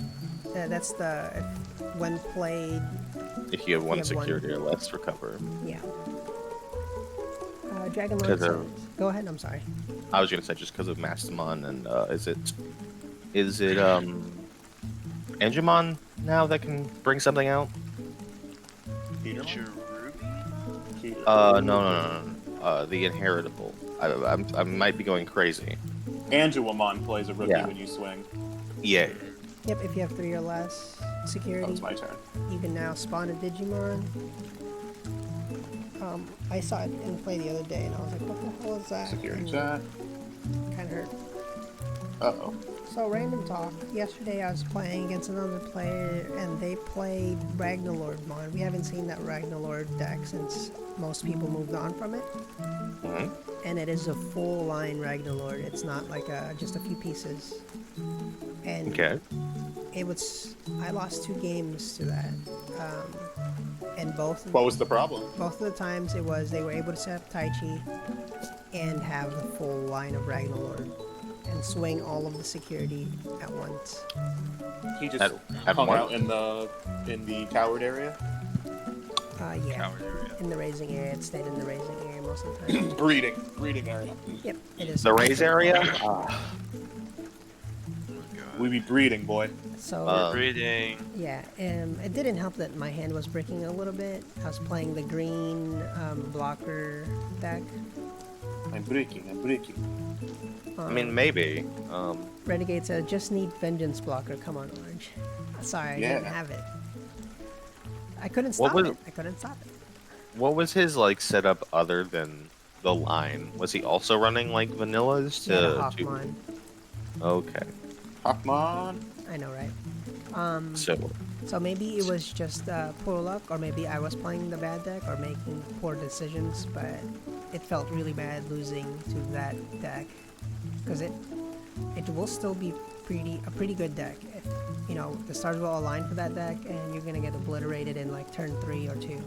Yeah, that's when played. If you have 1 security or less, recover. Yeah. Dragonlord says, go ahead, I'm sorry. I was gonna say just because of Mastamon and is it Angemon now that can bring something out? No. The Inheritable. I might be going crazy. Angemon plays a rookie when you swing. Yeah. Yep, if you have 3 or less security. That was my turn. You can now spawn a Digimon. I saw it in play the other day, and I was like, what the hell is that? Security And chat. kind of hurt. Uh-oh. So, random talk. Yesterday I was playing against another player, and they played Ragnarlordmon. We haven't seen that Ragnarlord deck since most people moved on from it. Mhm. And it is a full line Ragnarlord. It's not like just a few pieces. And Okay. it was. I lost 2 games to that. And both What was the problem? of the times it was they were able to set up Tai Chi and have the full line of Ragnarlord and swing all of the security at once. He just At hung one? out in the coward area. Yeah. Coward area. In the raising area, it stayed in the raising area most of the time. breeding area. Yep, it is. The raise area? Ah. We be breeding, boy. So, Breeding. yeah, it didn't help that my hand was breaking a little bit. I was playing the green blocker deck. I'm breaking. I mean, maybe. Renegade said, just need vengeance blocker. Come on, Orange. Sorry, I didn't Yeah. have it. I couldn't What stop was- it. I couldn't stop it. What was his like setup other than the line? Was he also running like vanillas He had a to? Hawkmon. Okay. Hawkmon. I know, right? So So maybe it was just poor luck, or maybe I was playing the bad deck or making poor decisions, but it felt really bad losing to that deck because it will still be a pretty good deck. If, you know, the stars will align for that deck, and you're gonna get obliterated in like turn 3 or 2.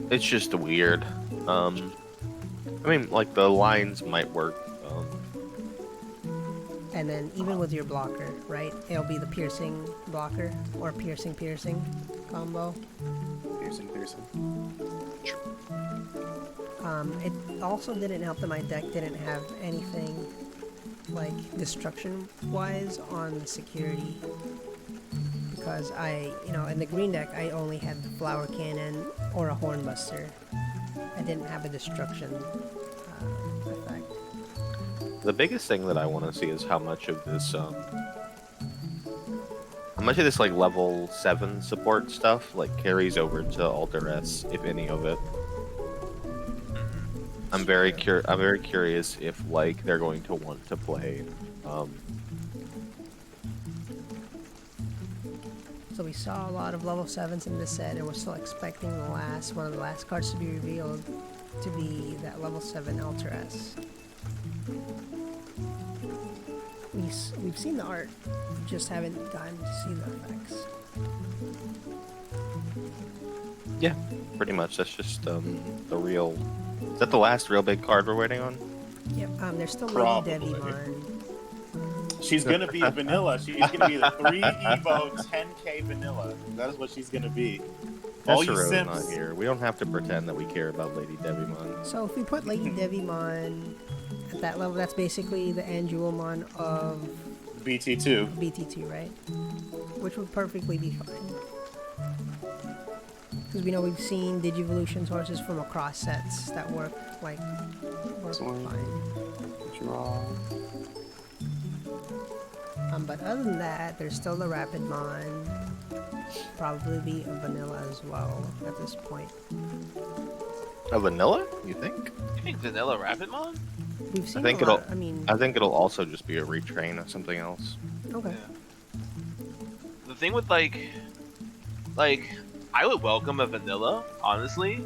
it's just weird. I mean, like the lines might work. And then even with your blocker, right? It'll be the piercing blocker or piercing combo. Piercing. It also didn't help that my deck didn't have anything like destruction-wise on the security, because in the green deck I only had the flower cannon or a hornbuster. I didn't have a destruction effect. The biggest thing that I want to see is how much of this like level 7 support stuff like carries over to Alter S, if any of it. I'm very curious if like they're going to want to play. So we saw a lot of level 7s in this set, and we're still expecting one of the last cards to be revealed to be that level 7 Alter S. We've seen the art, we just haven't gotten to see the effects. Yeah, pretty much. That's just the real. Is that the last real big card we're waiting on? Yep, there's still Probably. Lady Devimon. She's gonna be a vanilla. She's gonna be the 3 Evo 10k vanilla. That is what she's gonna be. All you That's not simps. here. We don't have to pretend that we care about Lady Devimon. So if we put Lady Devimon at that level, that's basically the Angelmon of BT2. BT2, right? Which would perfectly be fine. Because we know we've seen Digivolution sources from across sets that work fine. Draw. But other than that, there's still the Leopardmon. Probably be a vanilla as well at this point. A vanilla? You think? You think vanilla Rapidmon? We've seen think a lot. it'll- I think it'll also just be a retrain of something else. Okay. The thing with like I would welcome a vanilla, honestly,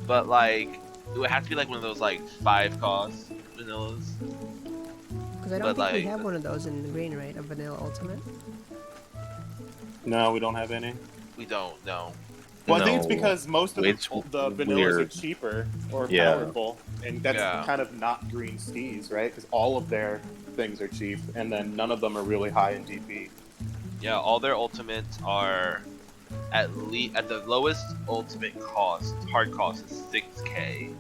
but like it would have to be like one of those like 5 cost vanillas. Because I don't think we have one of those in the green, right? A vanilla ultimate. No, we don't have any. We don't know. Well, I think it's No. because most of It's the vanillas weird. are cheaper or Yeah. powerful, and that's Yeah. kind of not green stees, right? Because all of their things are cheap, and then none of them are really high in DP. Yeah, all their ultimates are at the lowest ultimate cost, hard cost is 6k,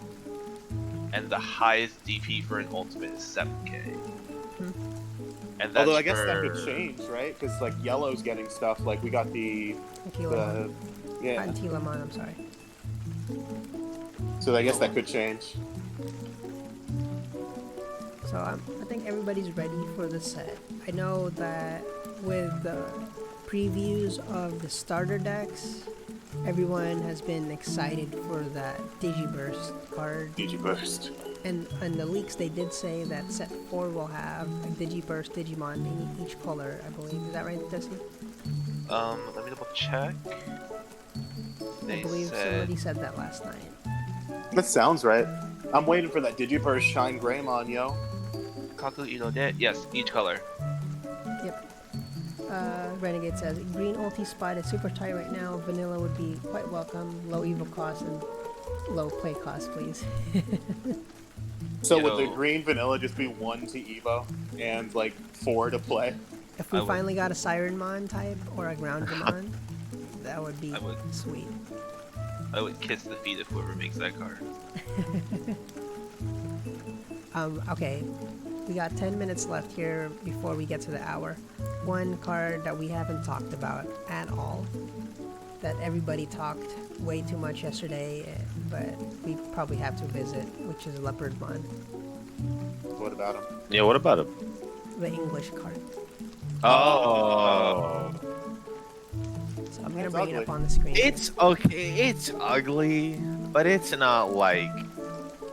and the highest DP for an ultimate is 7k. And that's Although I guess that for- could change, right? Because like yellow's getting stuff. Like we got the yeah. Antilamon, I'm sorry. So I guess that could change. So I think everybody's ready for the set. I know that with the previews of the starter decks, Everyone has been excited for that Digiburst card. Digiburst. And in the leaks, they did say that set 4 will have a Digiburst Digimon in each color, I believe. Is that right, Deci? Let me double check. I believe somebody said that last night. That sounds right. I'm waiting for that Digiburst Shine Greymon, yo. Kaku Ino De. Yes, each color. Yep. Renegade says, Green Ulti Spot is super tight right now. Vanilla would be quite welcome. Low evo cost and low play cost, please. So would the green vanilla just be 1 to Evo and like 4 to play? If we finally got a Sirenmon type or a Groundramon, that would be sweet. I would kiss the feet of whoever makes that card. Okay, we got 10 minutes left here before we get to the hour. One card that we haven't talked about at all, that everybody talked way too much yesterday, but we probably have to visit, which is Leopardmon. What about him? Yeah, what about him? The English card. Oh. So I'm gonna That's bring it ugly. up on the screen. It's okay. It's ugly, but it's not like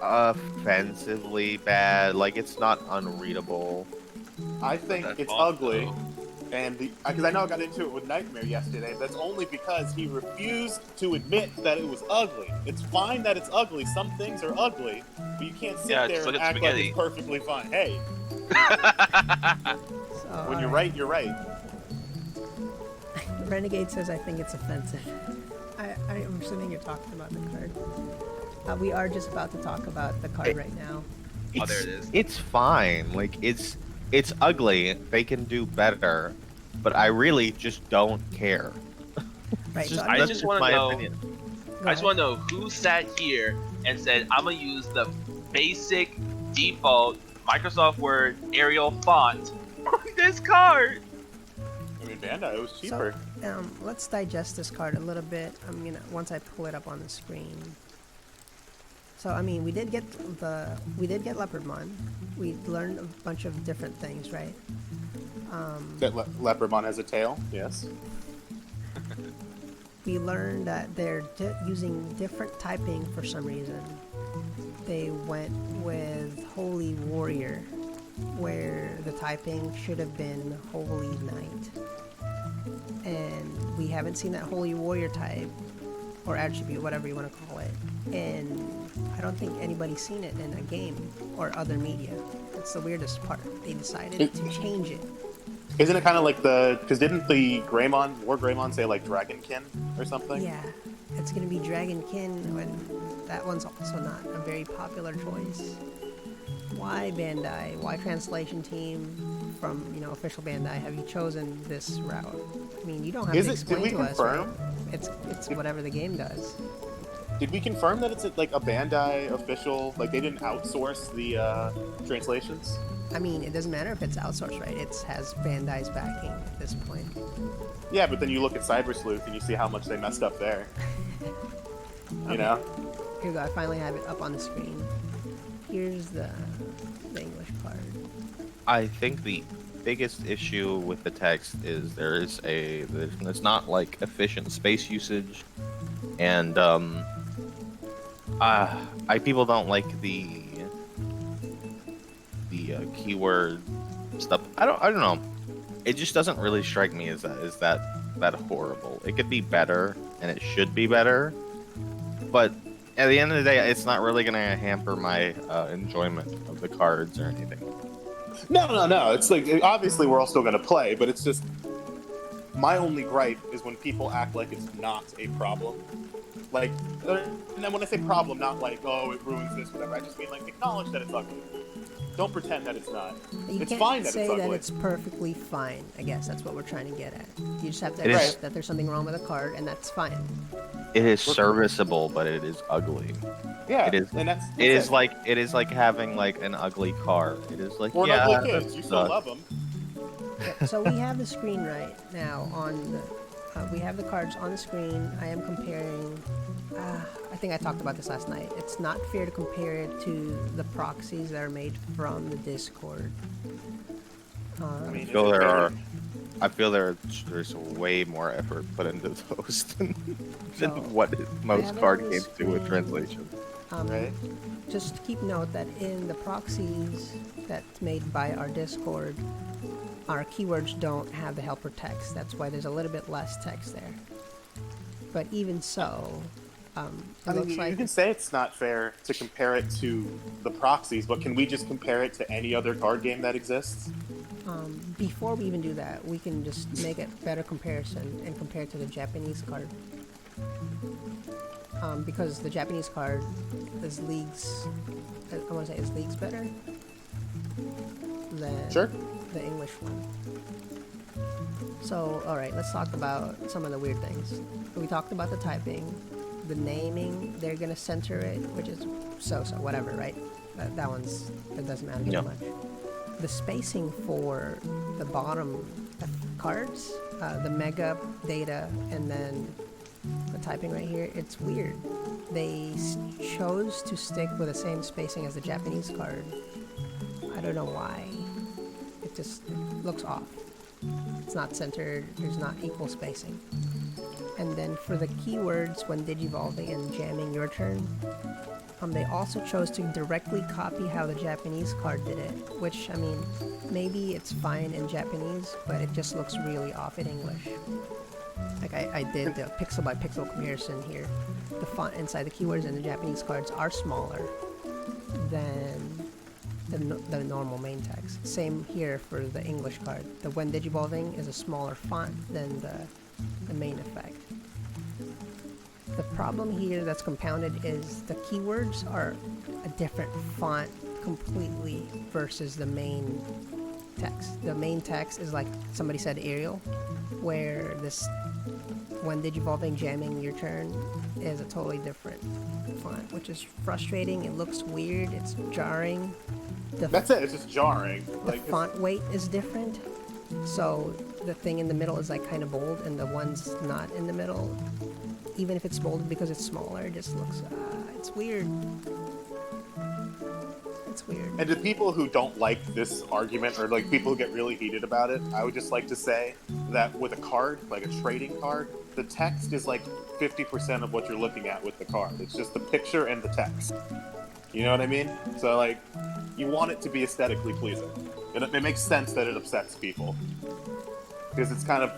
offensively bad. Like it's not unreadable. I think That's it's font, ugly, though. and because I know I got into it with Nightmare yesterday. That's only because he refused to admit that it was ugly. It's fine that it's ugly. Some things are ugly, but you can't sit Yeah, there just and look at act like spaghetti. it's perfectly fine. Hey, So, when you're alright. right, you're right. Renegade says I think it's offensive. I'm assuming you're talking about the card. We are just about to talk about the card right now. Oh, there it is. It's fine. Like it's ugly. They can do better, but I really just don't care. Right. Just- So I I'm just gonna- want to my know. opinion. go I just ahead. want to know who sat here and said, "I'm gonna use the basic default Microsoft Word Arial font on this card." I mean, Bandai, it was cheaper. So, let's digest this card a little bit. I'm gonna once I pull it up on the screen. So I mean, we did get Leopardmon. We learned a bunch of different things, right? That Leopardmon has a tail. Yes. We learned that they're using different typing for some reason. They went with Holy Warrior, where the typing should have been Holy Knight. And we haven't seen that Holy Warrior type, or attribute, whatever you want to call it. And I don't think anybody's seen it in a game or other media. That's the weirdest part. They decided to change it. Isn't it kind of like because didn't the War Greymon say like Dragonkin or something? Yeah, it's gonna be Dragonkin, and that one's also not a very popular choice. Why Bandai? Why translation team from official Bandai have you chosen this route? I mean, you don't have to Did explain we to us. confirm? Right? It's whatever the game does. Did we confirm that it's like a Bandai official? Like they didn't outsource the translations? I mean, it doesn't matter if it's outsourced, right? It has Bandai's backing at this point. Yeah, but then you look at Cyber Sleuth and you see how much they messed up there. You know? Here we go. I finally have it up on the screen. Here's the English card. I think the biggest issue with the text is there's not like efficient space usage, and people don't like the keyword stuff. I don't know. It just doesn't really strike me as that horrible. It could be better, and it should be better, but at the end of the day, it's not really going to hamper my enjoyment of the cards or anything. No. It's like obviously we're all still gonna play, but it's just my only gripe is when people act like it's not a problem. Like, and then when I say problem, not like it ruins this, whatever. I just mean like acknowledge that it's ugly. Don't pretend that it's not. You It's can't fine that say it's that ugly. it's perfectly fine. I guess that's what we're trying to get at. You just have to It is- accept that there's something wrong with the card, and that's fine. It is serviceable, but it is ugly. Yeah, It is. and that's It is it. like having like an ugly car. It is like We're yeah, ugly kids. that You still sucks. love them. Yeah, so we have the screen right now on the. We have the cards on the screen. I am comparing. I think I talked about this last night. It's not fair to compare it to the proxies that are made from the Discord. I mean, So is it there are fair? I feel there's way more effort put into those than So, what most have it card on the games do with screen. translation. Right? Just keep note that in the proxies that's made by our Discord, our keywords don't have the helper text. That's why there's a little bit less text there. But even so, it I mean, looks you like can say it's not fair to compare it to the proxies, but can we just compare it to any other card game that exists? before we even do that, we can just make a better comparison and compare it to the Japanese card. Because the Japanese card is leagues, I want to say is leagues better than Sure. the English one. So, alright, let's talk about some of the weird things. We talked about the typing, the naming, they're gonna center it, which is so, whatever, right? That doesn't matter too Yeah. much. The spacing for the bottom cards, the mega data, and then the typing right here, it's weird. They chose to stick with the same spacing as the Japanese card. I don't know why. It just looks off. It's not centered, there's not equal spacing. And then for the keywords when digivolving and jamming your turn, they also chose to directly copy how the Japanese card did it, which, I mean, maybe it's fine in Japanese, but it just looks really off in English. Like I did the pixel by pixel comparison here. The font inside the keywords and the Japanese cards are smaller than the normal main text. Same here for the English card. The when digivolving is a smaller font than the main effect. The problem here that's compounded is the keywords are a different font completely versus the main text. The main text is like somebody said Arial, where this when digivolving jamming your turn is a totally different font, which is frustrating. It looks weird, it's jarring. That's it. It's just jarring. The font weight is different, so the thing in the middle is like kind of bold, and the ones not in the middle, even if it's bolded because it's smaller, it just looks, it's weird. It's weird. And to people who don't like this argument, or like people who get really heated about it, I would just like to say that with a card, like a trading card, the text is like 50% of what you're looking at with the card. It's just the picture and the text. You know what I mean? So like, you want it to be aesthetically pleasing. It makes sense that it upsets people. Because it's kind of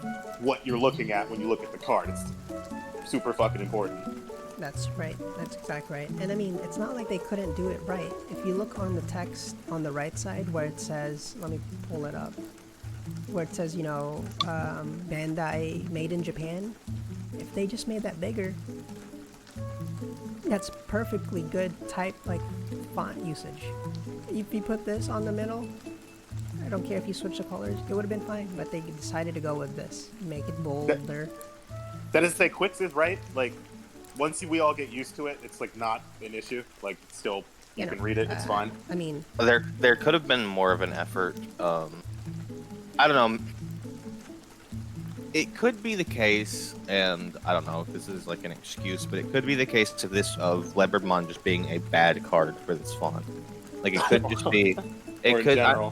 what you're looking at when you look at the card. It's super fucking important. That's right. That's exactly right. And I mean, it's not like they couldn't do it right. If you look on the text on the right side where it says, let me pull it up, where it says, you know, Bandai made in Japan, if they just made that bigger, that's perfectly good type, like, font usage. If you put this on the middle, I don't care if you switch the colors, it would have been fine, but they decided to go with this. Make it bolder. That is to say, Quix is right. Like, once we all get used to it, it's like not an issue. Like, it's still, you can read it, it's fine. I mean, There could have been more of an effort. I don't know. It could be the case, and I don't know if this is like an excuse, but it could be the case of Leopardmon just being a bad card for this font. Like, it could just be. It Or in could. general.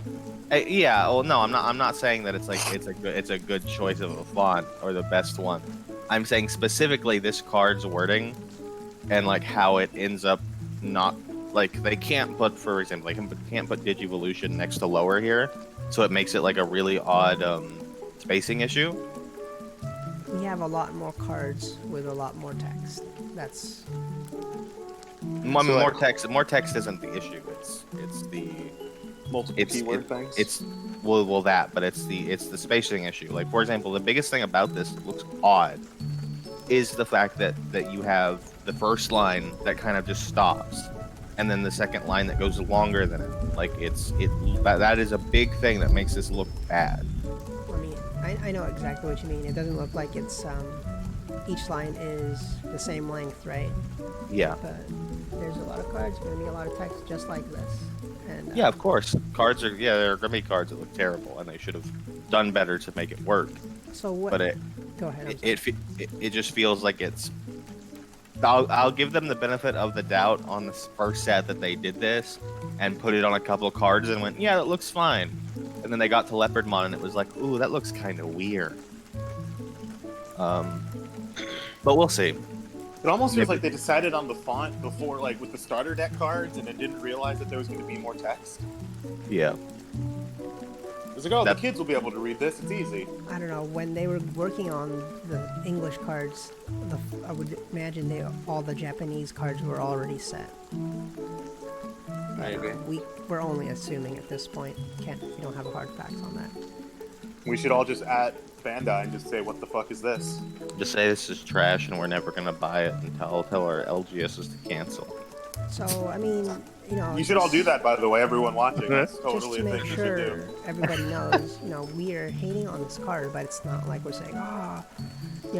Yeah. Well, no, I'm not saying that it's like it's a good choice of a font or the best one. I'm saying specifically this card's wording and like how it ends up not like they can't put, for example, they can't put Digivolution next to lower here, so it makes it like a really odd spacing issue. we have a lot more cards with a lot more text. That's More text. More text isn't the issue. It's the Multiple keyword things. It's well that, but it's the spacing issue. Like, for example, the biggest thing about this that looks odd is the fact that you have the first line that kind of just stops, and then the second line that goes longer than it. Like, that is a big thing that makes this look bad. I mean, I know exactly what you mean. It doesn't look like it's each line is the same length, right? Yeah. But there's a lot of cards, going to be a lot of text just like this. And Yeah, of course. Cards are there are gonna be cards that look terrible, and they should have done better to make it work. So what? But Go ahead. it just feels like it's. I'll give them the benefit of the doubt on the first set that they did this and put it on a couple of cards and went, yeah, that looks fine. And and then they got to Leopardmon, and it was like, ooh, that looks kind of weird. But we'll see. It almost feels like they decided on the font before, like with the starter deck cards, and then didn't realize that there was going to be more text. Yeah. It's like, oh, the kids will be able to read this. It's easy. I don't know. When they were working on the English cards, I would imagine all the Japanese cards were already set. Maybe. We're only assuming at this point. We don't have hard facts on that. We should all just at Bandai and just say, what the fuck is this? Just say this is trash and we're never gonna buy it, and tell our LGSs to cancel. So, I mean, You should all do that, by the way, everyone watching. That's totally just to a make thing you sure should do. everybody knows, we are hating on this card, but it's not like we're saying,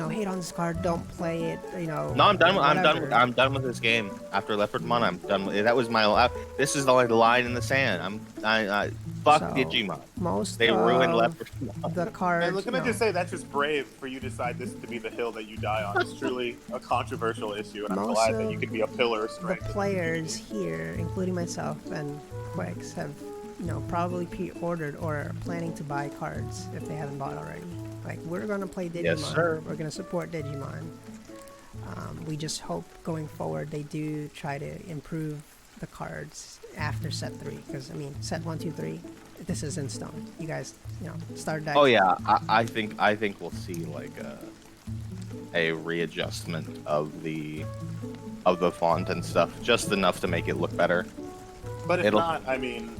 hate on this card, don't play it, No, I'm done. whatever. I'm done with this game. After Leopardmon, I'm done with it. That was my. This is the line in the sand. Fuck So, Digimon. Most They ruined of Leopardmon. the cards. And can I just say, that's just brave for you to decide this to be the hill that you die on. It's truly a controversial issue, and I'm Most glad that of you could be a pillar of the strength. players here, including myself and Quix, have probably pre-ordered or are planning to buy cards if they haven't bought already. Like, we're gonna play Digimon. Yes, sir. We're gonna support Digimon. We just hope going forward they do try to improve the cards after set 3, because I mean set 1, 2, 3, this is in stone. You guys, start deck. Oh yeah, I think we'll see like a readjustment of the font and stuff, just enough to make it look better. But if not, I mean...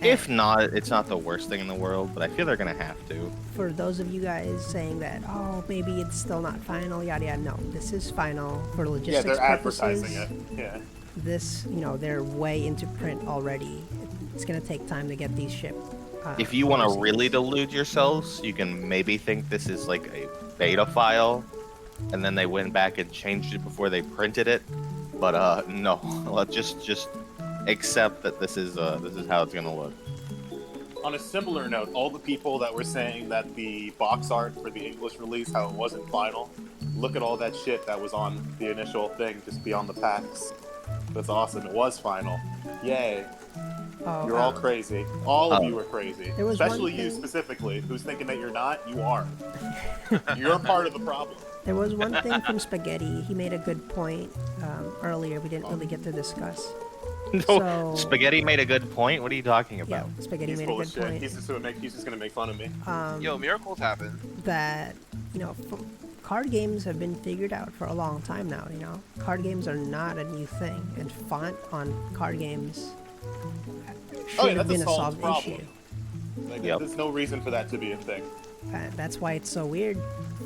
If not, it's not the worst thing in the world, but I feel they're gonna have to. For those of you guys saying that, maybe it's still not final, yada yada, no, this is final for logistics Yeah, they're purposes. advertising it. Yeah. This, they're way into print already. It's gonna take time to get these shipped. If you want to overseas. really delude yourselves, you can maybe think this is like a beta file, and then they went back and changed it before they printed it. But no, let's just accept that this is how it's gonna look. On a similar note, all the people that were saying that the box art for the English release, how it wasn't final, look at all that shit that was on the initial thing, just beyond the packs. That's awesome. It was final. Yay. You're all crazy. All of you are crazy. There was Especially one you thing- specifically, who's thinking that you're not. You are. You're part of the problem. There was one thing from Spaghetti. He made a good point earlier. We didn't really get to discuss. No, So- Spaghetti made a good point. What are you talking Yeah, about? Spaghetti He's made a full good of shit. point. He's just gonna make fun of me. Yo, miracles happen. That card games have been figured out for a long time now. Card games are not a new thing, and font on card games should Oh yeah, have that's been a a solved solved problem. issue. Like, Yep. there's no reason for that to be a thing. That's why it's so weird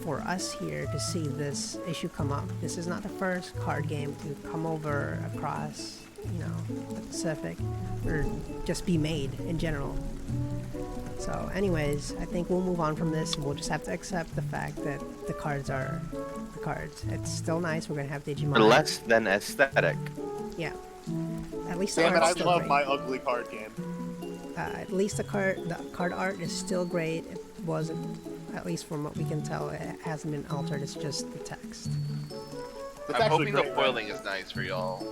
for us here to see this issue come up. This is not the first card game to come over across, the Pacific, or just be made in general. So anyways, I think we'll move on from this, and we'll just have to accept the fact that the cards are the cards. It's still nice. We're going to have Digimon. For less than aesthetic. Yeah. At least the Damn it, I art's still love great. my ugly card game. At least the card art is still great. It wasn't, at least from what we can tell, it hasn't been altered. It's just the text. It's I'm actually hoping the great, foiling is nice for y'all.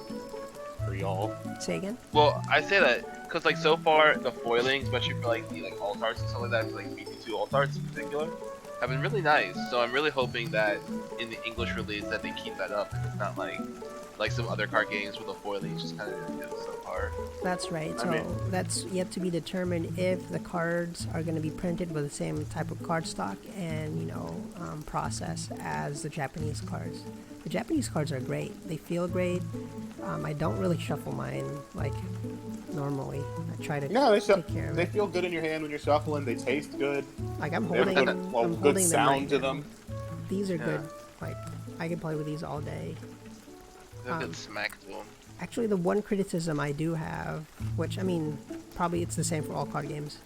for y'all. Say again? Well, I say that because like so far the foiling, especially for like the alt arts and stuff like that, for like BT2 alt arts in particular, have been really nice. So I'm really hoping that in the English release that they keep that up, and it's not like some other card games where the foiling is just kind of so far. That's right. I So mean- that's yet to be determined if the cards are going to be printed with the same type of cardstock and process as the Japanese cards. The Japanese cards are great. They feel great. I don't really shuffle mine like normally. I try to No, take care of they it. feel good in your hand when you're shuffling. They taste good. Like I'm They have holding, good, I'm good holding them sound right to now. them. These are Yeah. good. Like I can play with these all day. They have good smack to them. Actually, the one criticism I do have, which I mean, probably it's the same for all card games.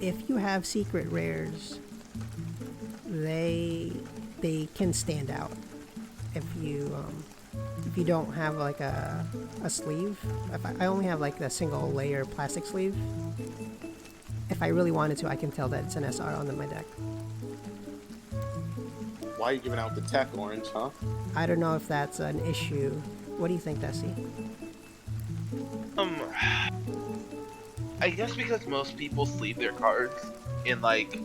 If you have secret rares, they can stand out. If you don't have like a sleeve, if I only have like a single layer plastic sleeve. If I really wanted to, I can tell that it's an SR on my deck. Why are you giving out the tech, Orange, huh? I don't know if that's an issue. What do you think, Deci? I I guess because most people sleeve their cards in like,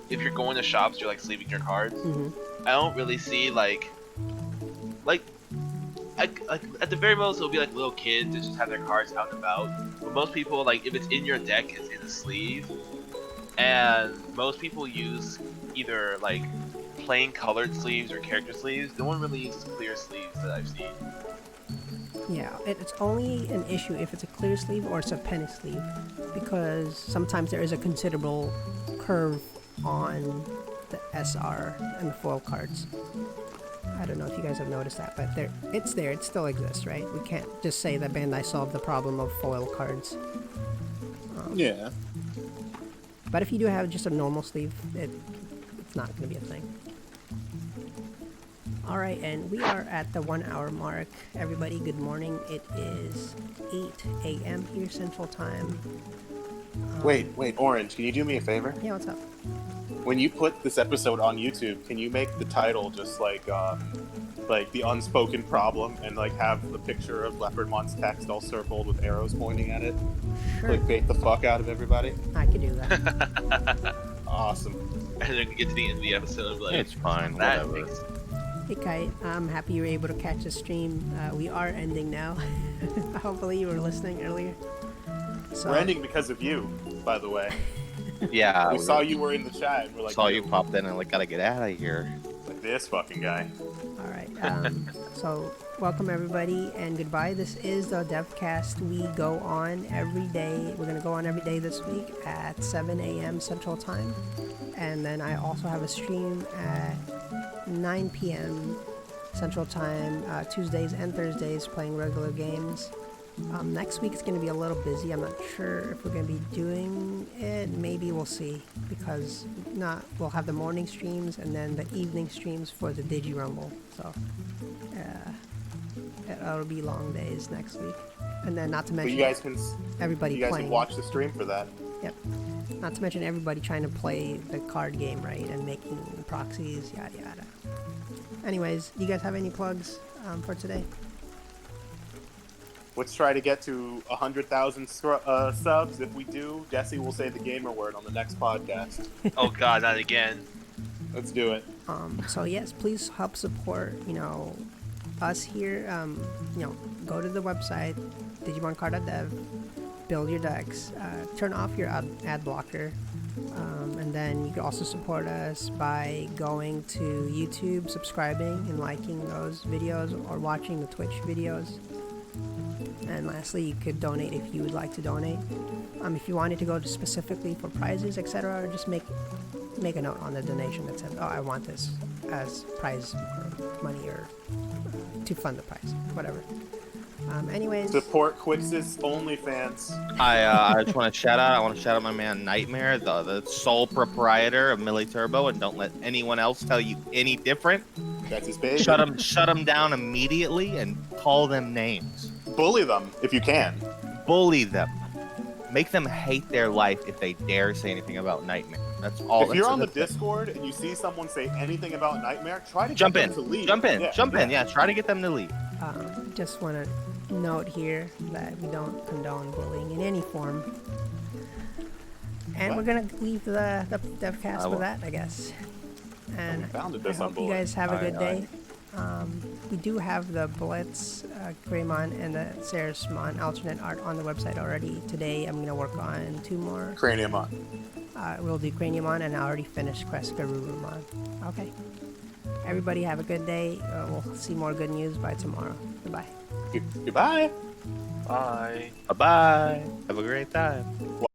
if you're going to shops, you're like sleeving your cards. I don't really see like at the very most it'll be like little kids that just have their cards out and about. But most people, like, if it's in your deck, it's in a sleeve. And most people use either like plain colored sleeves or character sleeves. No one really uses clear sleeves that I've seen. Yeah, it's only an issue if it's a clear sleeve or it's a penny sleeve, because sometimes there is a considerable curve on the SR and the foil cards. I don't know if you guys have noticed that, but it's there. It still exists, right? We can't just say that Bandai solved the problem of foil cards. Yeah. But if you do have just a normal sleeve, it's not going to be a thing. Alright, and we are at the 1 hour mark. Everybody, good morning. It is 8 a.m. here Central Time. Wait, Orange, can you do me a favor? Yeah, what's up? When you put this episode on YouTube, can you make the title just like the unspoken problem, and like have the picture of Leopardmon's text all circled with arrows pointing at it? Sure. Clickbait the fuck out of everybody. I could do that. Awesome. And then get to the end of the episode, like, It's fine, that whatever. makes- Hey Kite, I'm happy you were able to catch the stream. We are ending now. Hopefully you were listening earlier. So, We're ending because of you, by the way. Yeah, We saw you were in the chat, and we're like, saw you popped in and like gotta get out of here. like this fucking guy. Alright, so welcome everybody and goodbye. This is the DevCast. We go on every day. We're going to go on every day this week at 7 a.m. Central Time. And then I also have a stream at 9 p.m. Central Time, Tuesdays and Thursdays, playing regular games. Next week is going to be a little busy. I'm not sure if we're going to be doing it. Maybe we'll see, because we'll have the morning streams and then the evening streams for the DigiRumble. So it'll be long days next week. And then not to But mention you guys can playing. watch the stream for that. Yep. Not to mention everybody trying to play the card game, right, and making proxies, yada yada. Anyways, you guys have any plugs for today? Let's try to get to 100,000 subs. If we do, Deci will say the gamer word on the next podcast. Oh god, not again. Let's do it. So yes, please help support, us here. Go to the website, DigimonCard.dev, build your decks, turn off your ad blocker, and then you can also support us by going to YouTube, subscribing and liking those videos, or watching the Twitch videos. And lastly, you could donate if you would like to donate. If you wanted to go to specifically for prizes, etc., or just make a note on the donation that says, "Oh, I want this as prize money," or to fund the prize, whatever. Anyways, Support Quix's OnlyFans. I just want to shout out my man Nightmare, the sole proprietor of Millie Turbo, and don't let anyone else tell you any different. That's his baby. Shut him down immediately and call them names. Bully them if you can. Bully them. Make them hate their life if they dare say anything about Nightmare. That's all. If you're on the that's it. Discord and you see someone say anything about Nightmare, try to Jump get in. them to leave. Jump in. Yeah, Jump in. Yeah, try to get them to leave. just want to note here that we don't condone bullying in any form. And What? we're gonna leave the DevCast I with will. that, I guess. And founded I this on hope you bullying. guys have a good Aye, day. We do have the Blitz, Greymon, and the Ceresmon alternate art on the website already. Today I'm gonna work on 2 more. Cranium on. We'll do Craniumon, and I already finished Questgarurumon. Okay. Everybody have a good day. We'll see more good news by tomorrow. Goodbye. Goodbye. Bye. Bye bye. Have a great time. Well,